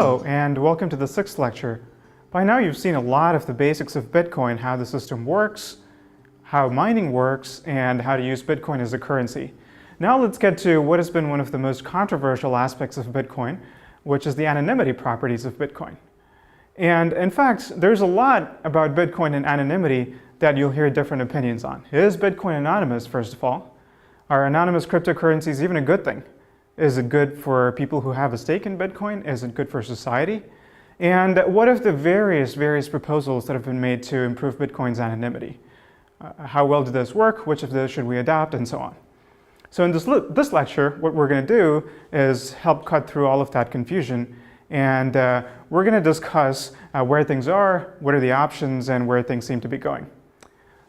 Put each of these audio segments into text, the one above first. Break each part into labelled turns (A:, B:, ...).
A: Hello, and welcome to the 6th lecture. By now you've seen a lot of the basics of Bitcoin, how the system works, how mining works, and how to use Bitcoin as a currency. Now let's get to what has been one of the most controversial aspects of Bitcoin, which is the anonymity properties of Bitcoin. And in fact, there's a lot about Bitcoin and anonymity that you'll hear different opinions on. Is Bitcoin anonymous, first of all? Are anonymous cryptocurrencies even a good thing? Is it good for people who have a stake in Bitcoin? Is it good for society? And what of the various proposals that have been made to improve Bitcoin's anonymity? How well do those work? Which of those should we adopt? And so on. So in this lecture, what we're going to do is help cut through all of that confusion. And we're going to discuss where things are, what are the options, and where things seem to be going.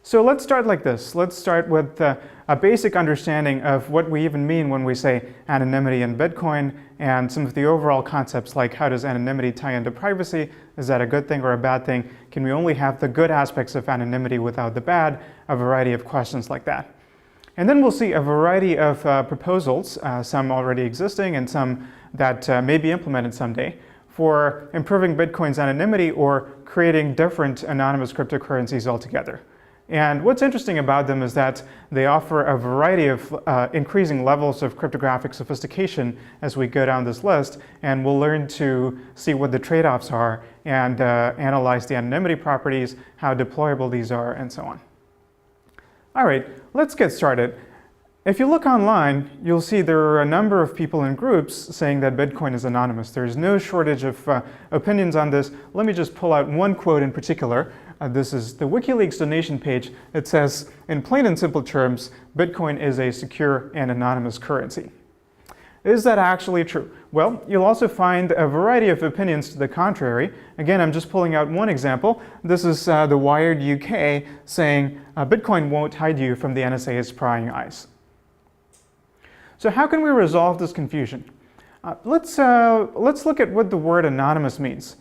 A: So let's start like this. Let's start with a basic understanding of what we even mean when we say anonymity in Bitcoin, and some of the overall concepts like how does anonymity tie into privacy? Is that a good thing or a bad thing? Can we only have the good aspects of anonymity without the bad? A variety of questions like that. And then we'll see a variety of proposals, some already existing and some that may be implemented someday, for improving Bitcoin's anonymity or creating different anonymous cryptocurrencies altogether. And what's interesting about them is that they offer a variety of increasing levels of cryptographic sophistication as we go down this list, and we'll learn to see what the trade-offs are and analyze the anonymity properties, how deployable these are, and so on. All right, let's get started. If you look online, you'll see there are a number of people in groups saying that Bitcoin is anonymous. There's no shortage of opinions on this. Let me just pull out one quote in particular. This is the WikiLeaks donation page. It says, in plain and simple terms, Bitcoin is a secure and anonymous currency. Is that actually true? Well, you'll also find a variety of opinions to the contrary. Again, I'm just pulling out one example. This is the Wired UK saying, Bitcoin won't hide you from the NSA's prying eyes. So how can we resolve this confusion? Let's look at what the word anonymous means.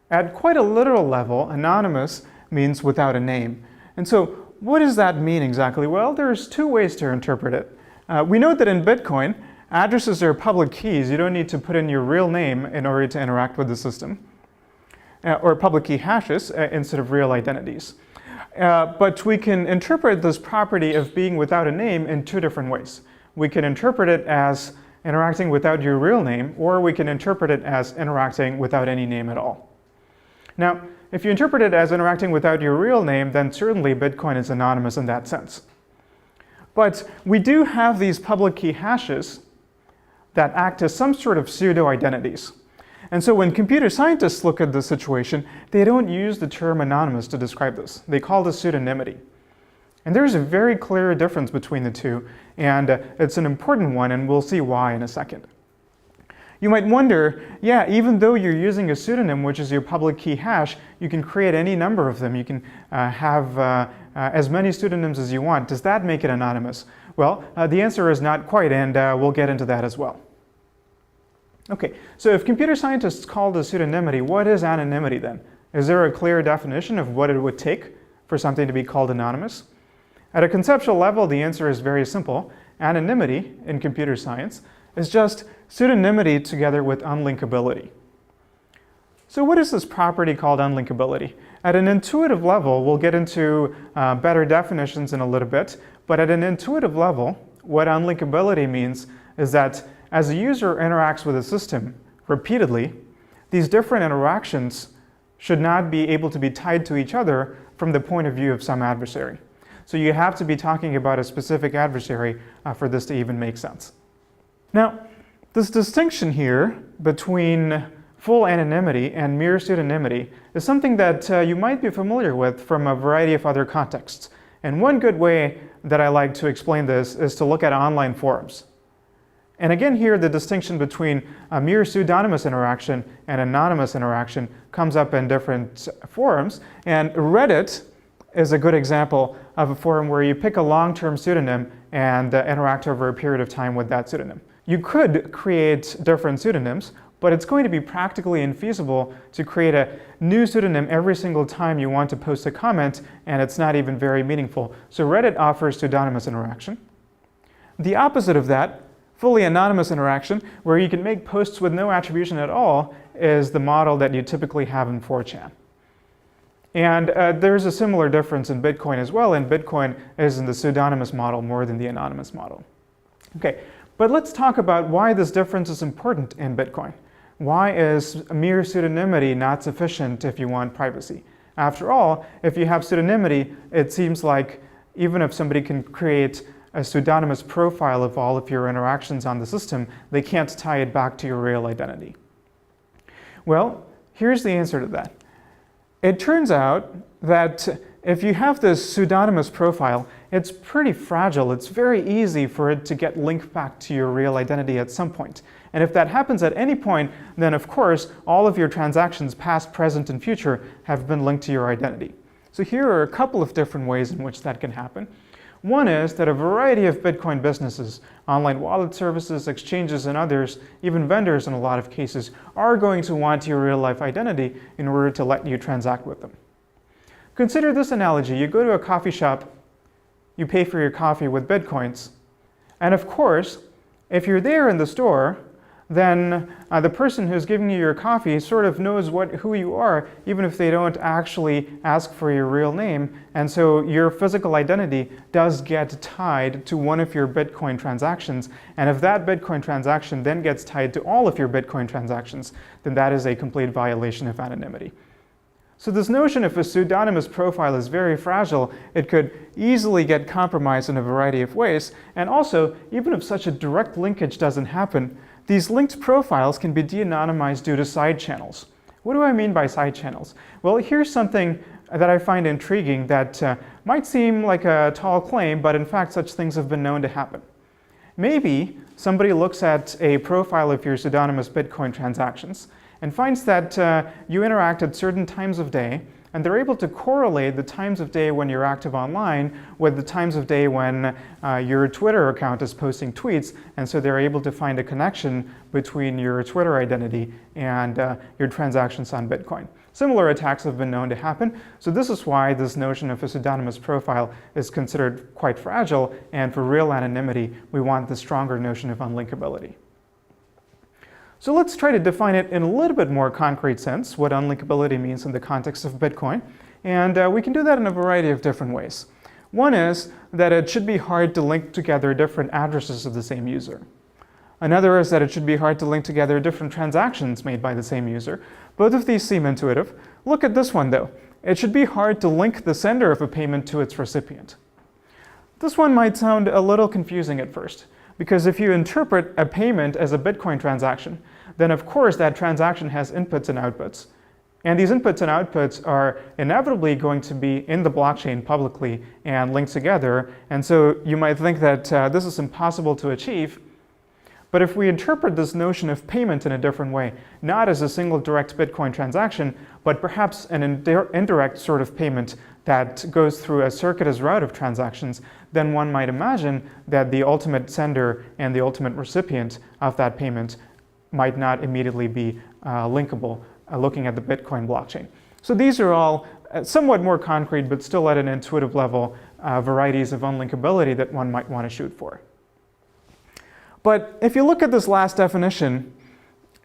A: At quite a literal level, anonymous means without a name. And so what does that mean exactly? Well, there's two ways to interpret it. We know that in Bitcoin, addresses are public keys. You don't need to put in your real name in order to interact with the system. Or public key hashes instead of real identities. But we can interpret this property of being without a name in two different ways. We can interpret it as interacting without your real name, or we can interpret it as interacting without any name at all. Now, if you interpret it as interacting without your real name, then certainly Bitcoin is anonymous in that sense. But we do have these public key hashes that act as some sort of pseudo-identities. And so when computer scientists look at this situation, they don't use the term anonymous to describe this. They call this pseudonymity. And there's a very clear difference between the two, and it's an important one, and we'll see why in a second. You might wonder, yeah, even though you're using a pseudonym, which is your public key hash, you can create any number of them. You can have as many pseudonyms as you want. Does that make it anonymous? Well, the answer is not quite, and we'll get into that as well. Okay, so if computer scientists call this pseudonymity, what is anonymity then? Is there a clear definition of what it would take for something to be called anonymous? At a conceptual level, the answer is very simple. Anonymity in computer science is just pseudonymity together with unlinkability. So what is this property called unlinkability? At an intuitive level, we'll get into better definitions in a little bit, but at an intuitive level, what unlinkability means is that as a user interacts with a system repeatedly, these different interactions should not be able to be tied to each other from the point of view of some adversary. So you have to be talking about a specific adversary for this to even make sense. Now, this distinction here between full anonymity and mere pseudonymity is something that you might be familiar with from a variety of other contexts. And one good way that I like to explain this is to look at online forums. And again here, the distinction between a mere pseudonymous interaction and anonymous interaction comes up in different forums. And Reddit is a good example of a forum where you pick a long-term pseudonym and interact over a period of time with that pseudonym. You could create different pseudonyms, but it's going to be practically infeasible to create a new pseudonym every single time you want to post a comment, and it's not even very meaningful. So Reddit offers pseudonymous interaction. The opposite of that, fully anonymous interaction, where you can make posts with no attribution at all, is the model that you typically have in 4chan. And there's a similar difference in Bitcoin as well, and Bitcoin is in the pseudonymous model more than the anonymous model. Okay, but let's talk about why this difference is important in Bitcoin. Why is mere pseudonymity not sufficient if you want privacy? After all, if you have pseudonymity, it seems like even if somebody can create a pseudonymous profile of all of your interactions on the system, they can't tie it back to your real identity. Well, here's the answer to that. It turns out that if you have this pseudonymous profile, it's pretty fragile. It's very easy for it to get linked back to your real identity at some point. And if that happens at any point, then of course, all of your transactions, past, present, and future, have been linked to your identity. So here are a couple of different ways in which that can happen. One is that a variety of Bitcoin businesses, online wallet services, exchanges, and others, even vendors in a lot of cases, are going to want your real-life identity in order to let you transact with them. Consider this analogy. You go to a coffee shop, you pay for your coffee with Bitcoins, and of course, if you're there in the store, then the person who's giving you your coffee sort of knows who you are, even if they don't actually ask for your real name. And so your physical identity does get tied to one of your Bitcoin transactions. And if that Bitcoin transaction then gets tied to all of your Bitcoin transactions, then that is a complete violation of anonymity. So this notion of a pseudonymous profile is very fragile. It could easily get compromised in a variety of ways. And also, even if such a direct linkage doesn't happen, these linked profiles can be de-anonymized due to side channels. What do I mean by side channels? Well, here's something that I find intriguing that might seem like a tall claim, but in fact such things have been known to happen. Maybe somebody looks at a profile of your pseudonymous Bitcoin transactions and finds that you interact at certain times of day, and they're able to correlate the times of day when you're active online with the times of day when your Twitter account is posting tweets, and so they're able to find a connection between your Twitter identity and your transactions on Bitcoin. Similar attacks have been known to happen, so this is why this notion of a pseudonymous profile is considered quite fragile, and for real anonymity, we want the stronger notion of unlinkability. So let's try to define it in a little bit more concrete sense, what unlinkability means in the context of Bitcoin. And we can do that in a variety of different ways. One is that it should be hard to link together different addresses of the same user. Another is that it should be hard to link together different transactions made by the same user. Both of these seem intuitive. Look at this one though. It should be hard to link the sender of a payment to its recipient. This one might sound a little confusing at first, because if you interpret a payment as a Bitcoin transaction, then of course that transaction has inputs and outputs. And these inputs and outputs are inevitably going to be in the blockchain publicly and linked together. And so you might think that this is impossible to achieve. But if we interpret this notion of payment in a different way, not as a single direct Bitcoin transaction, but perhaps an indirect sort of payment that goes through a circuitous route of transactions, then one might imagine that the ultimate sender and the ultimate recipient of that payment might not immediately be linkable looking at the Bitcoin blockchain. So these are all somewhat more concrete, but still at an intuitive level, varieties of unlinkability that one might want to shoot for. But if you look at this last definition,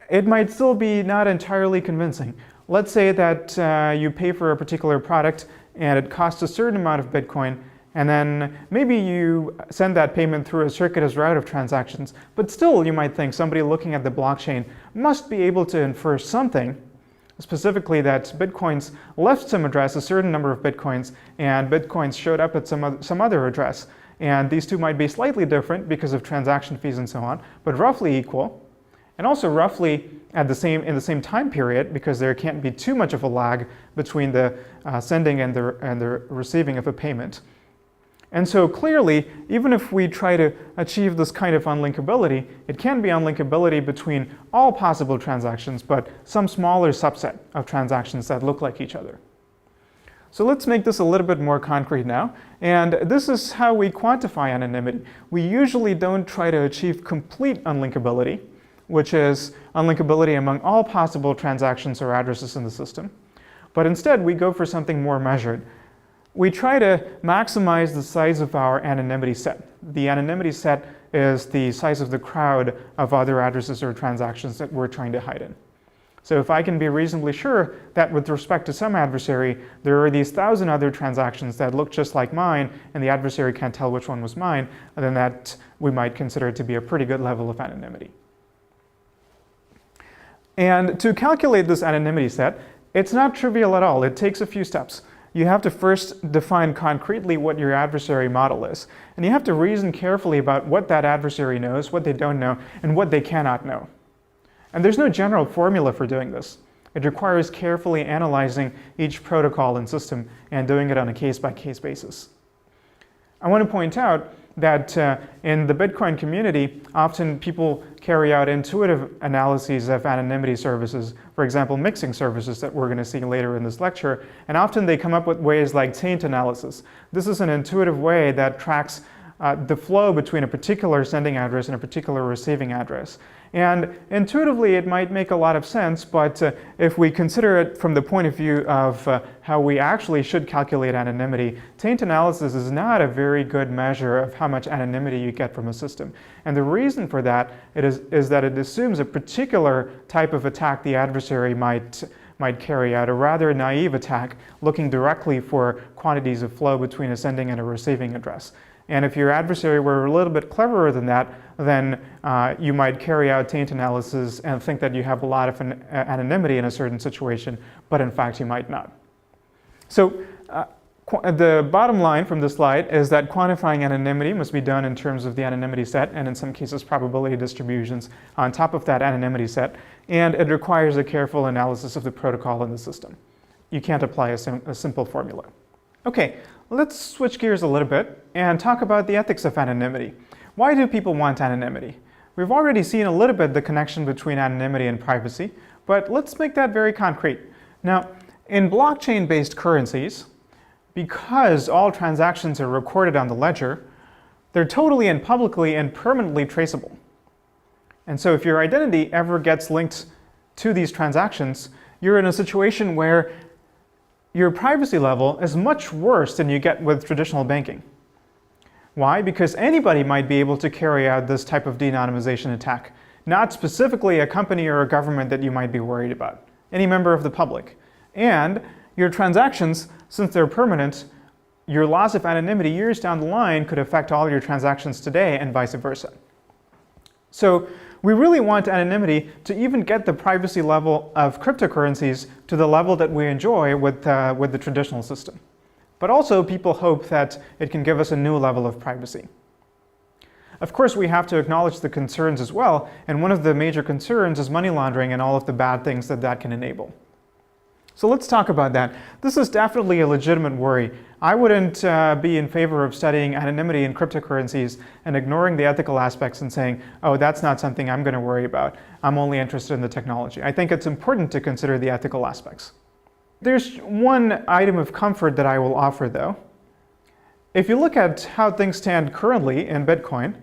A: it might still be not entirely convincing. Let's say that you pay for a particular product and it costs a certain amount of Bitcoin, and then maybe you send that payment through a circuitous route of transactions, but still you might think somebody looking at the blockchain must be able to infer something, specifically that Bitcoins left some address, a certain number of Bitcoins, and Bitcoins showed up at some other address. And these two might be slightly different because of transaction fees and so on, but roughly equal, and also roughly in the same time period, because there can't be too much of a lag between the sending and the receiving of a payment. And so clearly, even if we try to achieve this kind of unlinkability, it can be unlinkability between all possible transactions, but some smaller subset of transactions that look like each other. So let's make this a little bit more concrete now. And this is how we quantify anonymity. We usually don't try to achieve complete unlinkability, which is unlinkability among all possible transactions or addresses in the system. But instead, we go for something more measured. We try to maximize the size of our anonymity set. The anonymity set is the size of the crowd of other addresses or transactions that we're trying to hide in. So if I can be reasonably sure that with respect to some adversary, there are these 1,000 other transactions that look just like mine, and the adversary can't tell which one was mine, then that we might consider to be a pretty good level of anonymity. And to calculate this anonymity set, it's not trivial at all. It takes a few steps. You have to first define concretely what your adversary model is. And you have to reason carefully about what that adversary knows, what they don't know, and what they cannot know. And there's no general formula for doing this. It requires carefully analyzing each protocol and system and doing it on a case-by-case basis. I want to point out that in the Bitcoin community, often people carry out intuitive analyses of anonymity services, for example, mixing services that we're going to see later in this lecture, and often they come up with ways like taint analysis. This is an intuitive way that tracks the flow between a particular sending address and a particular receiving address. And intuitively, it might make a lot of sense, but if we consider it from the point of view of how we actually should calculate anonymity, taint analysis is not a very good measure of how much anonymity you get from a system. And the reason for that is that it assumes a particular type of attack the adversary might carry out, a rather naive attack looking directly for quantities of flow between a sending and a receiving address. And if your adversary were a little bit cleverer than that, then you might carry out taint analysis and think that you have a lot of anonymity in a certain situation, but in fact you might not. So the bottom line from this slide is that quantifying anonymity must be done in terms of the anonymity set, and in some cases probability distributions on top of that anonymity set, and it requires a careful analysis of the protocol in the system. You can't apply a simple formula. Okay, let's switch gears a little bit and talk about the ethics of anonymity. Why do people want anonymity? We've already seen a little bit the connection between anonymity and privacy, but let's make that very concrete. Now, in blockchain-based currencies, because all transactions are recorded on the ledger, they're totally and publicly and permanently traceable. And so if your identity ever gets linked to these transactions, you're in a situation where your privacy level is much worse than you get with traditional banking. Why? Because anybody might be able to carry out this type of de-anonymization attack, not specifically a company or a government that you might be worried about, any member of the public. And your transactions, since they're permanent, your loss of anonymity years down the line could affect all your transactions today and vice versa. So we really want anonymity to even get the privacy level of cryptocurrencies to the level that we enjoy with the traditional system. But also people hope that it can give us a new level of privacy. Of course, we have to acknowledge the concerns as well, and one of the major concerns is money laundering and all of the bad things that that can enable. So let's talk about that. This is definitely a legitimate worry. I wouldn't be in favor of studying anonymity in cryptocurrencies and ignoring the ethical aspects and saying, oh, that's not something I'm going to worry about. I'm only interested in the technology. I think it's important to consider the ethical aspects. There's one item of comfort that I will offer, though. If you look at how things stand currently in Bitcoin,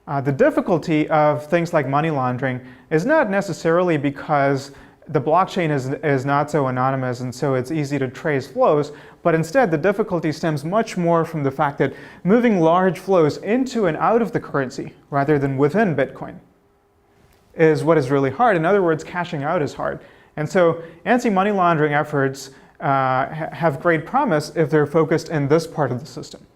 A: the difficulty of things like money laundering is not necessarily because the blockchain is not so anonymous and so it's easy to trace flows, but instead the difficulty stems much more from the fact that moving large flows into and out of the currency rather than within Bitcoin is what is really hard. In other words, cashing out is hard. And so anti-money laundering efforts have great promise if they're focused in this part of the system.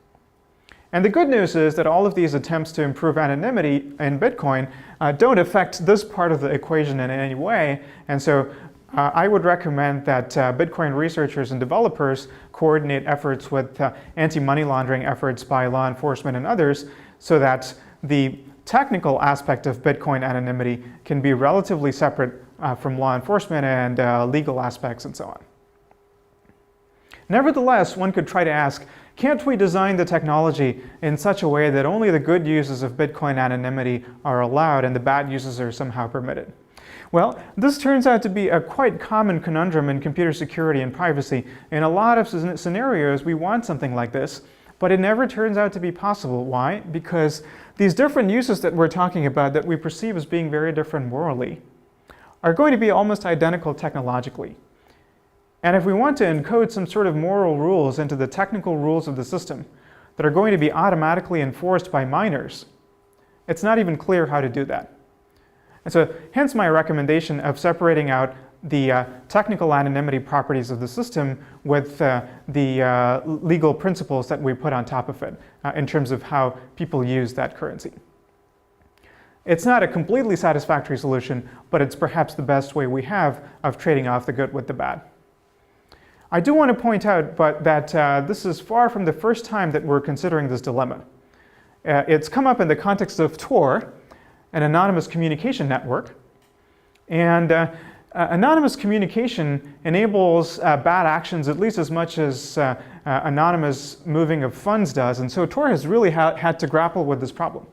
A: And the good news is that all of these attempts to improve anonymity in Bitcoin don't affect this part of the equation in any way. And so I would recommend that Bitcoin researchers and developers coordinate efforts with anti-money laundering efforts by law enforcement and others so that the technical aspect of Bitcoin anonymity can be relatively separate from law enforcement and legal aspects and so on. Nevertheless, one could try to ask, can't we design the technology in such a way that only the good uses of Bitcoin anonymity are allowed and the bad uses are somehow permitted? Well, this turns out to be a quite common conundrum in computer security and privacy. In a lot of scenarios, we want something like this, but it never turns out to be possible. Why? Because these different uses that we're talking about that we perceive as being very different morally are going to be almost identical technologically. And if we want to encode some sort of moral rules into the technical rules of the system that are going to be automatically enforced by miners, it's not even clear how to do that. And so hence my recommendation of separating out the technical anonymity properties of the system with the legal principles that we put on top of it in terms of how people use that currency. It's not a completely satisfactory solution, but it's perhaps the best way we have of trading off the good with the bad. I do want to point out that this is far from the first time that we're considering this dilemma. It's come up in the context of Tor, an anonymous communication network. And anonymous communication enables bad actions at least as much as anonymous moving of funds does. And so Tor has really had to grapple with this problem.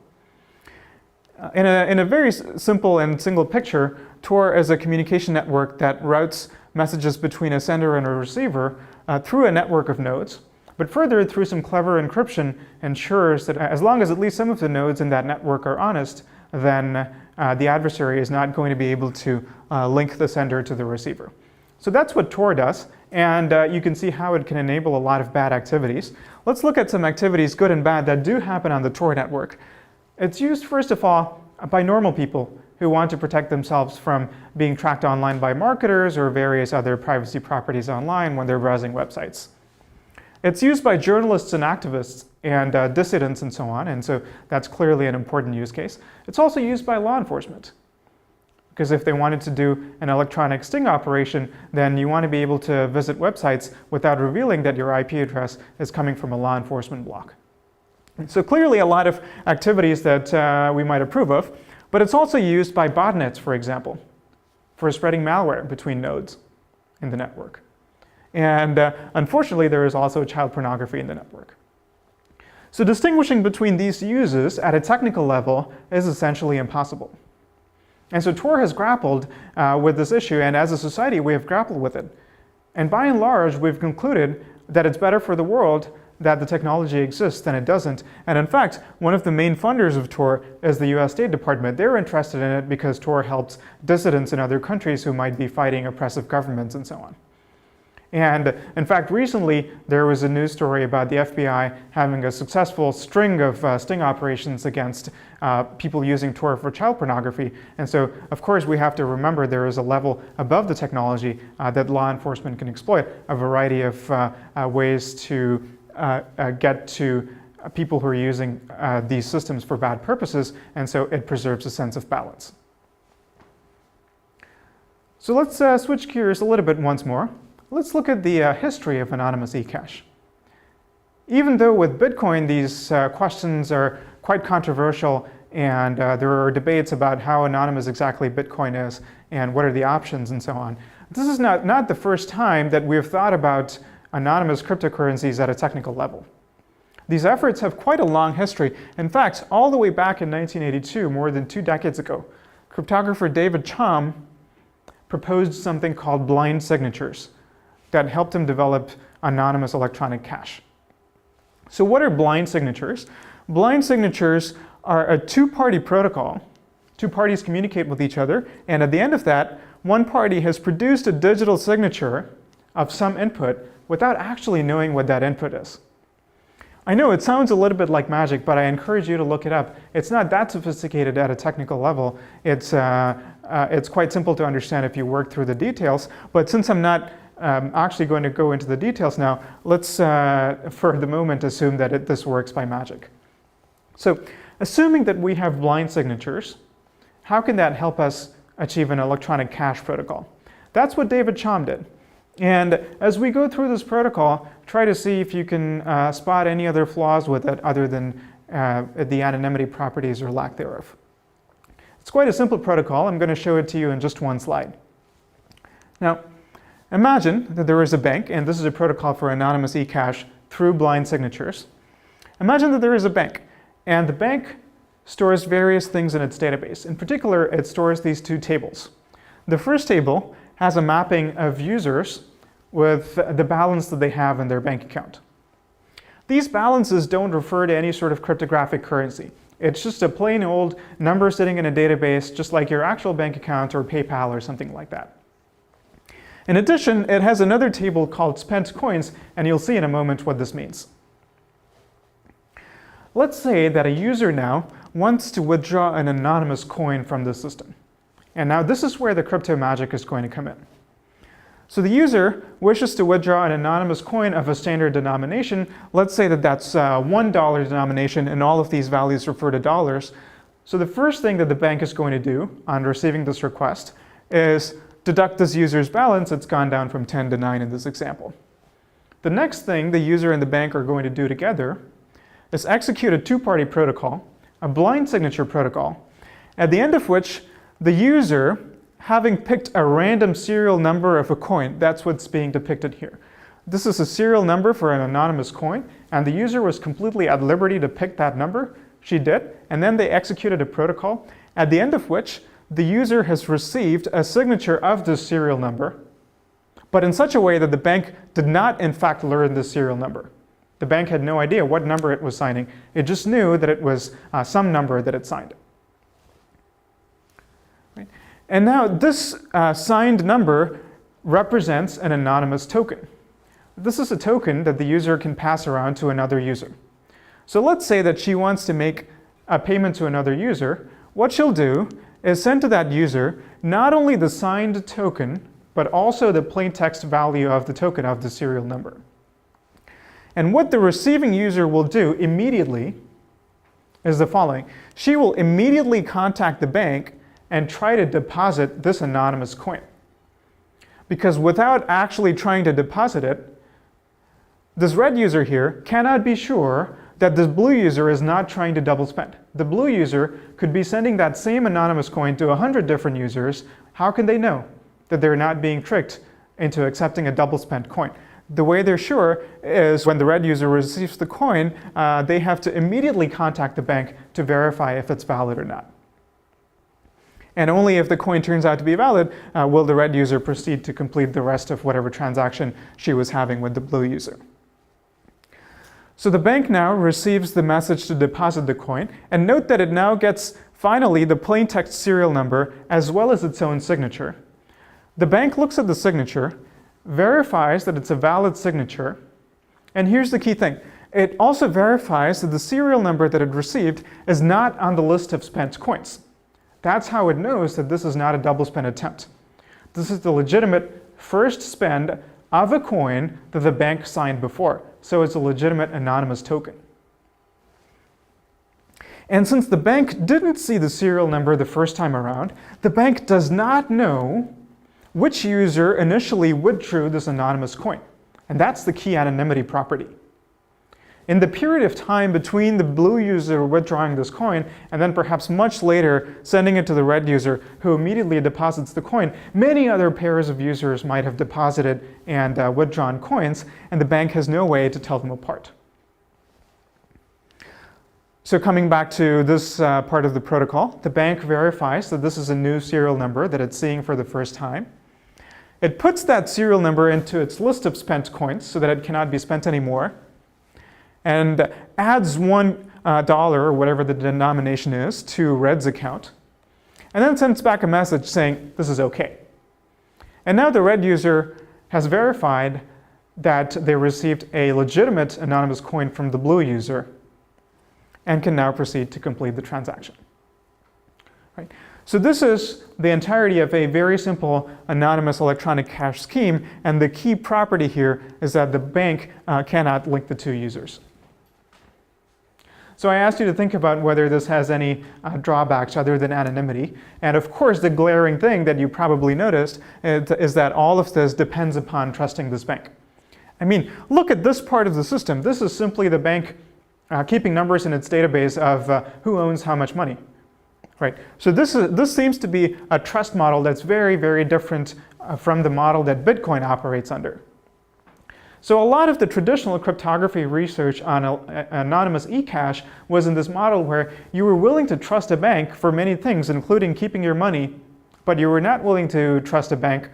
A: In a very simple and single picture, Tor is a communication network that routes messages between a sender and a receiver through a network of nodes. But further, through some clever encryption, ensures that as long as at least some of the nodes in that network are honest, then the adversary is not going to be able to link the sender to the receiver. So that's what Tor does, and you can see how it can enable a lot of bad activities. Let's look at some activities, good and bad, that do happen on the Tor network. It's used, first of all, by normal people who want to protect themselves from being tracked online by marketers or various other privacy properties online when they're browsing websites. It's used by journalists and activists and dissidents and so on, and so that's clearly an important use case. It's also used by law enforcement, because if they wanted to do an electronic sting operation, then you want to be able to visit websites without revealing that your IP address is coming from a law enforcement block. So clearly a lot of activities that we might approve of, but it's also used by botnets, for example, for spreading malware between nodes in the network. And unfortunately, there is also child pornography in the network. So distinguishing between these uses at a technical level is essentially impossible. And so Tor has grappled with this issue, and as a society, we have grappled with it. And by and large, we've concluded that it's better for the world that the technology exists than it doesn't. And in fact, one of the main funders of Tor is the US State Department. They're interested in it because Tor helps dissidents in other countries who might be fighting oppressive governments and so on. And in fact, recently there was a news story about the FBI having a successful string of sting operations against people using Tor for child pornography. And so, of course, we have to remember there is a level above the technology that law enforcement can exploit, a variety of ways to get to people who are using these systems for bad purposes, and so it preserves a sense of balance. So let's switch gears a little bit once more. Let's look at the history of anonymous eCash. Even though with Bitcoin these questions are quite controversial and there are debates about how anonymous exactly Bitcoin is and what are the options and so on, this is not the first time that we've thought about anonymous cryptocurrencies at a technical level. These efforts have quite a long history. In fact, all the way back in 1982, more than 2 decades ago, cryptographer David Chaum proposed something called blind signatures that helped him develop anonymous electronic cash. So what are blind signatures? Blind signatures are a two-party protocol. Two parties communicate with each other, and at the end of that, one party has produced a digital signature of some input without actually knowing what that input is. I know it sounds a little bit like magic, but I encourage you to look it up. It's not that sophisticated at a technical level. It's quite simple to understand if you work through the details, but since I'm not actually going to go into the details now, let's for the moment assume that this works by magic. So assuming that we have blind signatures, how can that help us achieve an electronic cash protocol? That's what David Chaum did. And as we go through this protocol, try to see if you can spot any other flaws with it other than the anonymity properties or lack thereof. It's quite a simple protocol. I'm going to show it to you in just one slide. Now, imagine that there is a bank, and this is a protocol for anonymous eCash through blind signatures. Imagine that there is a bank, and the bank stores various things in its database. In particular, it stores these two tables. The first table has a mapping of users with the balance that they have in their bank account. These balances don't refer to any sort of cryptographic currency. It's just a plain old number sitting in a database, just like your actual bank account or PayPal or something like that. In addition, it has another table called spent coins, and you'll see in a moment what this means. Let's say that a user now wants to withdraw an anonymous coin from the system. And now this is where the crypto magic is going to come in. So the user wishes to withdraw an anonymous coin of a standard denomination. Let's say that that's $1 denomination and all of these values refer to dollars. So the first thing that the bank is going to do on receiving this request is deduct this user's balance. It's gone down from 10 to 9 in this example. The next thing the user and the bank are going to do together is execute a two-party protocol, a blind signature protocol, at the end of which the user, having picked a random serial number of a coin, that's what's being depicted here. This is a serial number for an anonymous coin, and the user was completely at liberty to pick that number. She did, and then they executed a protocol, at the end of which the user has received a signature of this serial number, but in such a way that the bank did not in fact learn the serial number. The bank had no idea what number it was signing. It just knew that it was some number that it signed. Right? And now this signed number represents an anonymous token. This is a token that the user can pass around to another user. So let's say that she wants to make a payment to another user. What she'll do is send to that user not only the signed token, but also the plain text value of the token of the serial number. And what the receiving user will do immediately is the following. She will immediately contact the bank and try to deposit this anonymous coin. Because without actually trying to deposit it, this red user here cannot be sure that this blue user is not trying to double spend. The blue user could be sending that same anonymous coin to 100 different users. How can they know that they're not being tricked into accepting a double spent coin? The way they're sure is when the red user receives the coin, they have to immediately contact the bank to verify if it's valid or not. And only if the coin turns out to be valid will the red user proceed to complete the rest of whatever transaction she was having with the blue user. So the bank now receives the message to deposit the coin, and note that it now gets finally the plain text serial number as well as its own signature. The bank looks at the signature, verifies that it's a valid signature, and here's the key thing. It also verifies that the serial number that it received is not on the list of spent coins. That's how it knows that this is not a double spend attempt. This is the legitimate first spend of a coin that the bank signed before. So it's a legitimate anonymous token. And since the bank didn't see the serial number the first time around, the bank does not know which user initially withdrew this anonymous coin. And that's the key anonymity property. In the period of time between the blue user withdrawing this coin and then perhaps much later sending it to the red user who immediately deposits the coin, many other pairs of users might have deposited and withdrawn coins, and the bank has no way to tell them apart. So coming back to this part of the protocol, the bank verifies that this is a new serial number that it's seeing for the first time. It puts that serial number into its list of spent coins so that it cannot be spent anymore, and adds $1 or whatever the denomination is to Red's account, and then sends back a message saying this is okay. And now the red user has verified that they received a legitimate anonymous coin from the blue user and can now proceed to complete the transaction. Right. So this is the entirety of a very simple anonymous electronic cash scheme, and the key property here is that the bank cannot link the two users. So I asked you to think about whether this has any drawbacks other than anonymity. And of course, the glaring thing that you probably noticed is that all of this depends upon trusting this bank. I mean, look at this part of the system. This is simply the bank keeping numbers in its database of who owns how much money. Right. So this seems to be a trust model that's very, very different from the model that Bitcoin operates under. So a lot of the traditional cryptography research on anonymous eCash was in this model where you were willing to trust a bank for many things, including keeping your money, but you were not willing to trust a bank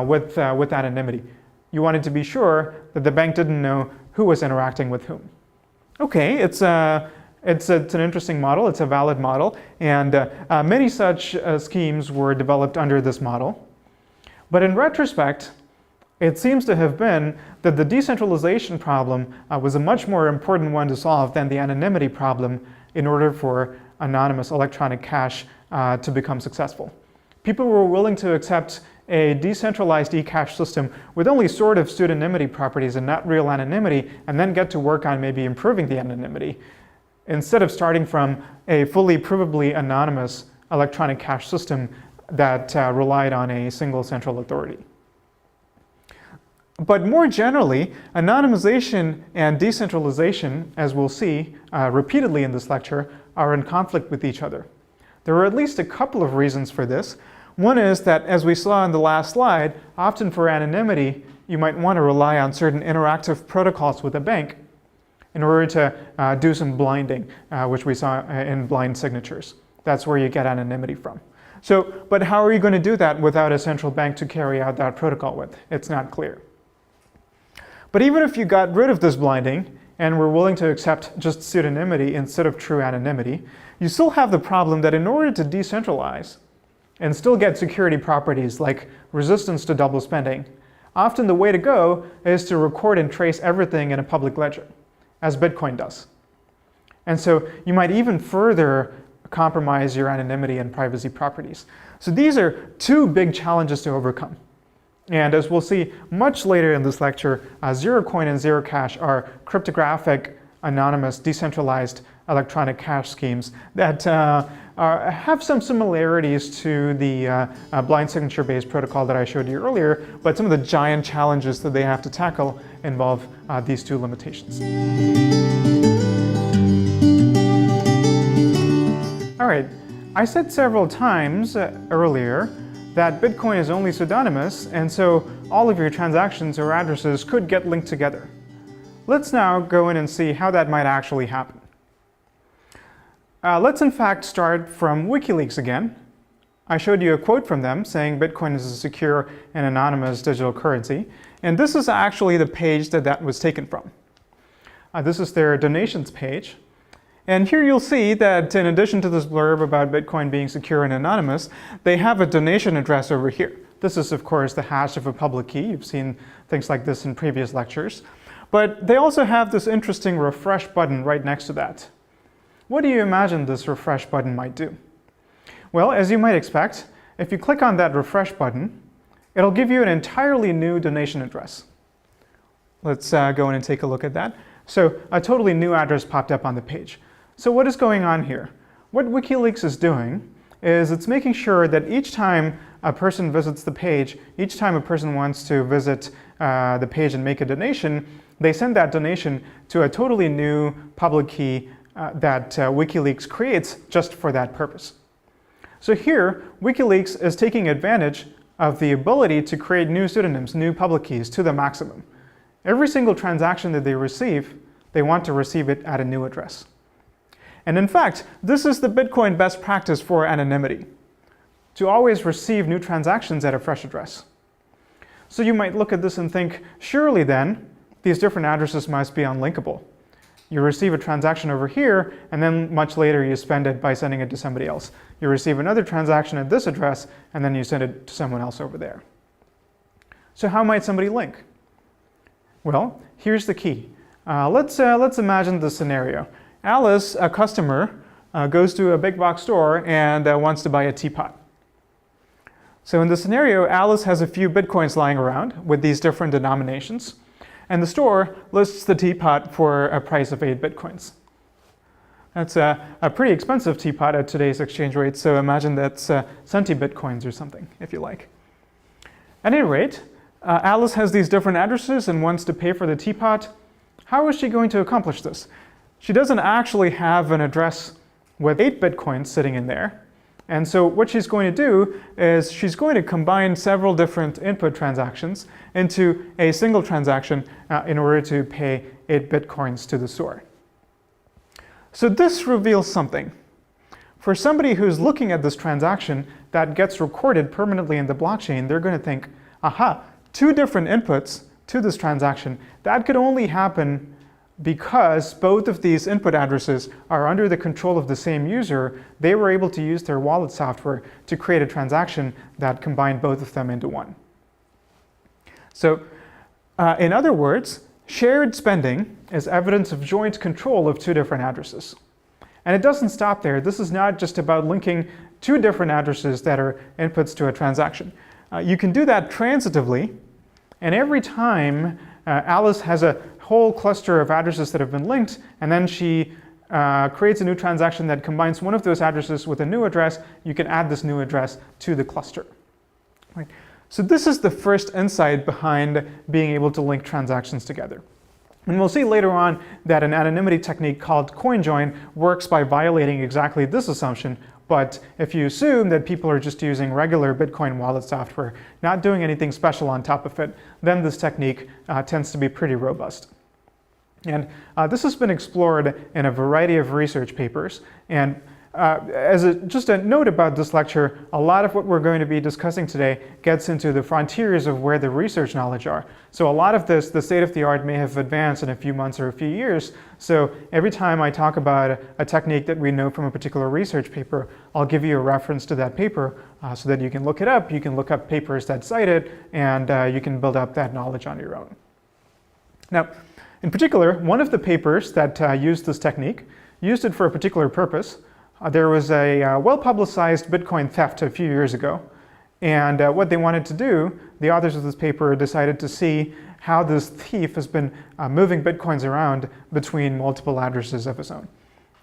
A: with anonymity. You wanted to be sure that the bank didn't know who was interacting with whom. Okay, it's an interesting model, it's a valid model, and many such schemes were developed under this model. But in retrospect, it seems to have been that the decentralization problem was a much more important one to solve than the anonymity problem in order for anonymous electronic cash to become successful. People were willing to accept a decentralized eCash system with only sort of pseudonymity properties and not real anonymity, and then get to work on maybe improving the anonymity, instead of starting from a fully provably anonymous electronic cash system that relied on a single central authority. But more generally, anonymization and decentralization, as we'll see repeatedly in this lecture, are in conflict with each other. There are at least a couple of reasons for this. One is that, as we saw in the last slide, often for anonymity, you might want to rely on certain interactive protocols with a bank in order to do some blinding, which we saw in blind signatures. That's where you get anonymity from. But how are you going to do that without a central bank to carry out that protocol with? It's not clear. But even if you got rid of this blinding and were willing to accept just pseudonymity instead of true anonymity, you still have the problem that in order to decentralize and still get security properties like resistance to double spending, often the way to go is to record and trace everything in a public ledger, as Bitcoin does. And so you might even further compromise your anonymity and privacy properties. So these are two big challenges to overcome. And as we'll see much later in this lecture, Zerocoin and Zerocash are cryptographic, anonymous, decentralized electronic cash schemes that have some similarities to the blind signature-based protocol that I showed you earlier, but some of the giant challenges that they have to tackle involve these two limitations. All right, I said several times earlier that Bitcoin is only pseudonymous, and so all of your transactions or addresses could get linked together. Let's now go in and see how that might actually happen. Let's in fact start from WikiLeaks again. I showed you a quote from them saying Bitcoin is a secure and anonymous digital currency, and this is actually the page that was taken from. This is their donations page. And here you'll see that in addition to this blurb about Bitcoin being secure and anonymous, they have a donation address over here. This is, of course, the hash of a public key. You've seen things like this in previous lectures. But they also have this interesting refresh button right next to that. What do you imagine this refresh button might do? Well, as you might expect, if you click on that refresh button, it'll give you an entirely new donation address. Let's go in and take a look at that. So a totally new address popped up on the page. So what is going on here? What WikiLeaks is doing is it's making sure that each time a person visits the page, each time a person wants to visit the page and make a donation, they send that donation to a totally new public key that WikiLeaks creates just for that purpose. So here, WikiLeaks is taking advantage of the ability to create new pseudonyms, new public keys to the maximum. Every single transaction that they receive, they want to receive it at a new address. And in fact, this is the Bitcoin best practice for anonymity, to always receive new transactions at a fresh address. So you might look at this and think, surely then, these different addresses must be unlinkable. You receive a transaction over here, and then much later you spend it by sending it to somebody else. You receive another transaction at this address, and then you send it to someone else over there. So how might somebody link? Well, here's the key. Let's imagine this scenario. Alice, a customer, goes to a big box store and wants to buy a teapot. So in this scenario, Alice has a few Bitcoins lying around with these different denominations, and the store lists the teapot for a price of 8 Bitcoins. That's a pretty expensive teapot at today's exchange rate, so imagine that's centi Bitcoins or something, if you like. At any rate, Alice has these different addresses and wants to pay for the teapot. How is she going to accomplish this? She doesn't actually have an address with 8 Bitcoins sitting in there. And so what she's going to do is she's going to combine several different input transactions into a single transaction in order to pay 8 Bitcoins to the store. So this reveals something. For somebody who's looking at this transaction that gets recorded permanently in the blockchain, they're going to think, aha, 2 different inputs to this transaction. That could only happen because both of these input addresses are under the control of the same user. They were able to use their wallet software to create a transaction that combined both of them into one. So in other words, shared spending is evidence of joint control of 2 different addresses. And it doesn't stop there. This is not just about linking 2 different addresses that are inputs to a transaction. You can do that transitively, and every time Alice has a whole cluster of addresses that have been linked, and then she creates a new transaction that combines one of those addresses with a new address, you can add this new address to the cluster. Right. So this is the first insight behind being able to link transactions together. And we'll see later on that an anonymity technique called CoinJoin works by violating exactly this assumption. But if you assume that people are just using regular Bitcoin wallet software, not doing anything special on top of it, then this technique tends to be pretty robust. And this has been explored in a variety of research papers. And just a note about this lecture, a lot of what we're going to be discussing today gets into the frontiers of where the research knowledge are. So a lot of this, the state of the art, may have advanced in a few months or a few years. So every time I talk about a technique that we know from a particular research paper, I'll give you a reference to that paper so that you can look it up. You can look up papers that cite it, and you can build up that knowledge on your own. Now, in particular, one of the papers that used this technique used it for a particular purpose. There was a well-publicized Bitcoin theft a few years ago, and what they wanted to do, the authors of this paper decided to see how this thief has been moving Bitcoins around between multiple addresses of his own.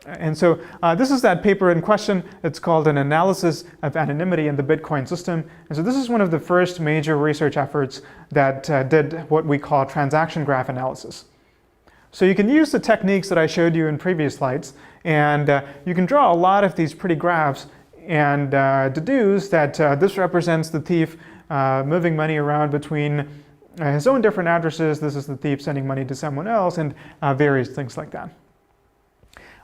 A: And so this is that paper in question. It's called An Analysis of Anonymity in the Bitcoin System. And so this is one of the first major research efforts that did what we call transaction graph analysis. So you can use the techniques that I showed you in previous slides, and you can draw a lot of these pretty graphs and deduce that this represents the thief moving money around between his own different addresses. This is the thief sending money to someone else, and various things like that.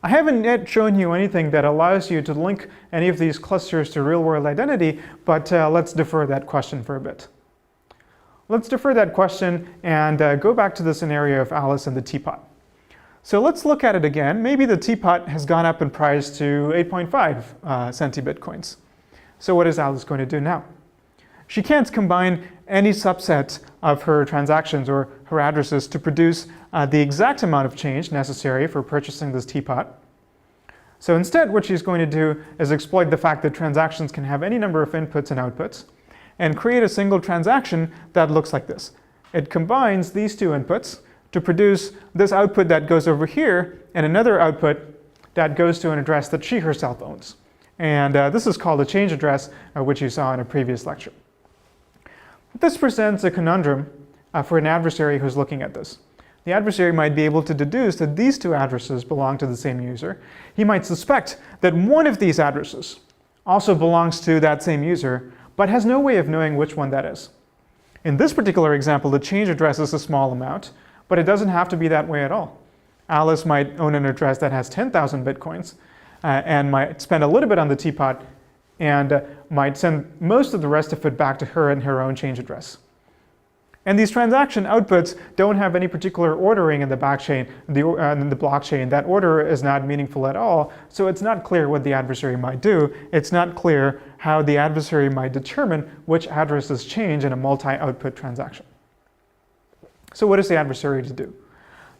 A: I haven't yet shown you anything that allows you to link any of these clusters to real-world identity, but let's defer that question for a bit. Let's defer that question and go back to the scenario of Alice and the teapot. So let's look at it again. Maybe the teapot has gone up in price to 8.5 centibitcoins. So what is Alice going to do now? She can't combine any subset of her transactions or her addresses to produce the exact amount of change necessary for purchasing this teapot. So instead, what she's going to do is exploit the fact that transactions can have any number of inputs and outputs, and create a single transaction that looks like this. It combines these two inputs to produce this output that goes over here, and another output that goes to an address that she herself owns. And this is called a change address, which you saw in a previous lecture. This presents a conundrum for an adversary who's looking at this. The adversary might be able to deduce that these two addresses belong to the same user. He might suspect that one of these addresses also belongs to that same user, but has no way of knowing which one that is. In this particular example, the change address is a small amount, but it doesn't have to be that way at all. Alice might own an address that has 10,000 bitcoins and might spend a little bit on the teapot and might send most of the rest of it back to her in her own change address. And these transaction outputs don't have any particular ordering in the blockchain. That order is not meaningful at all, so it's not clear what the adversary might do. It's not clear how the adversary might determine which addresses change in a multi-output transaction. So what is the adversary to do?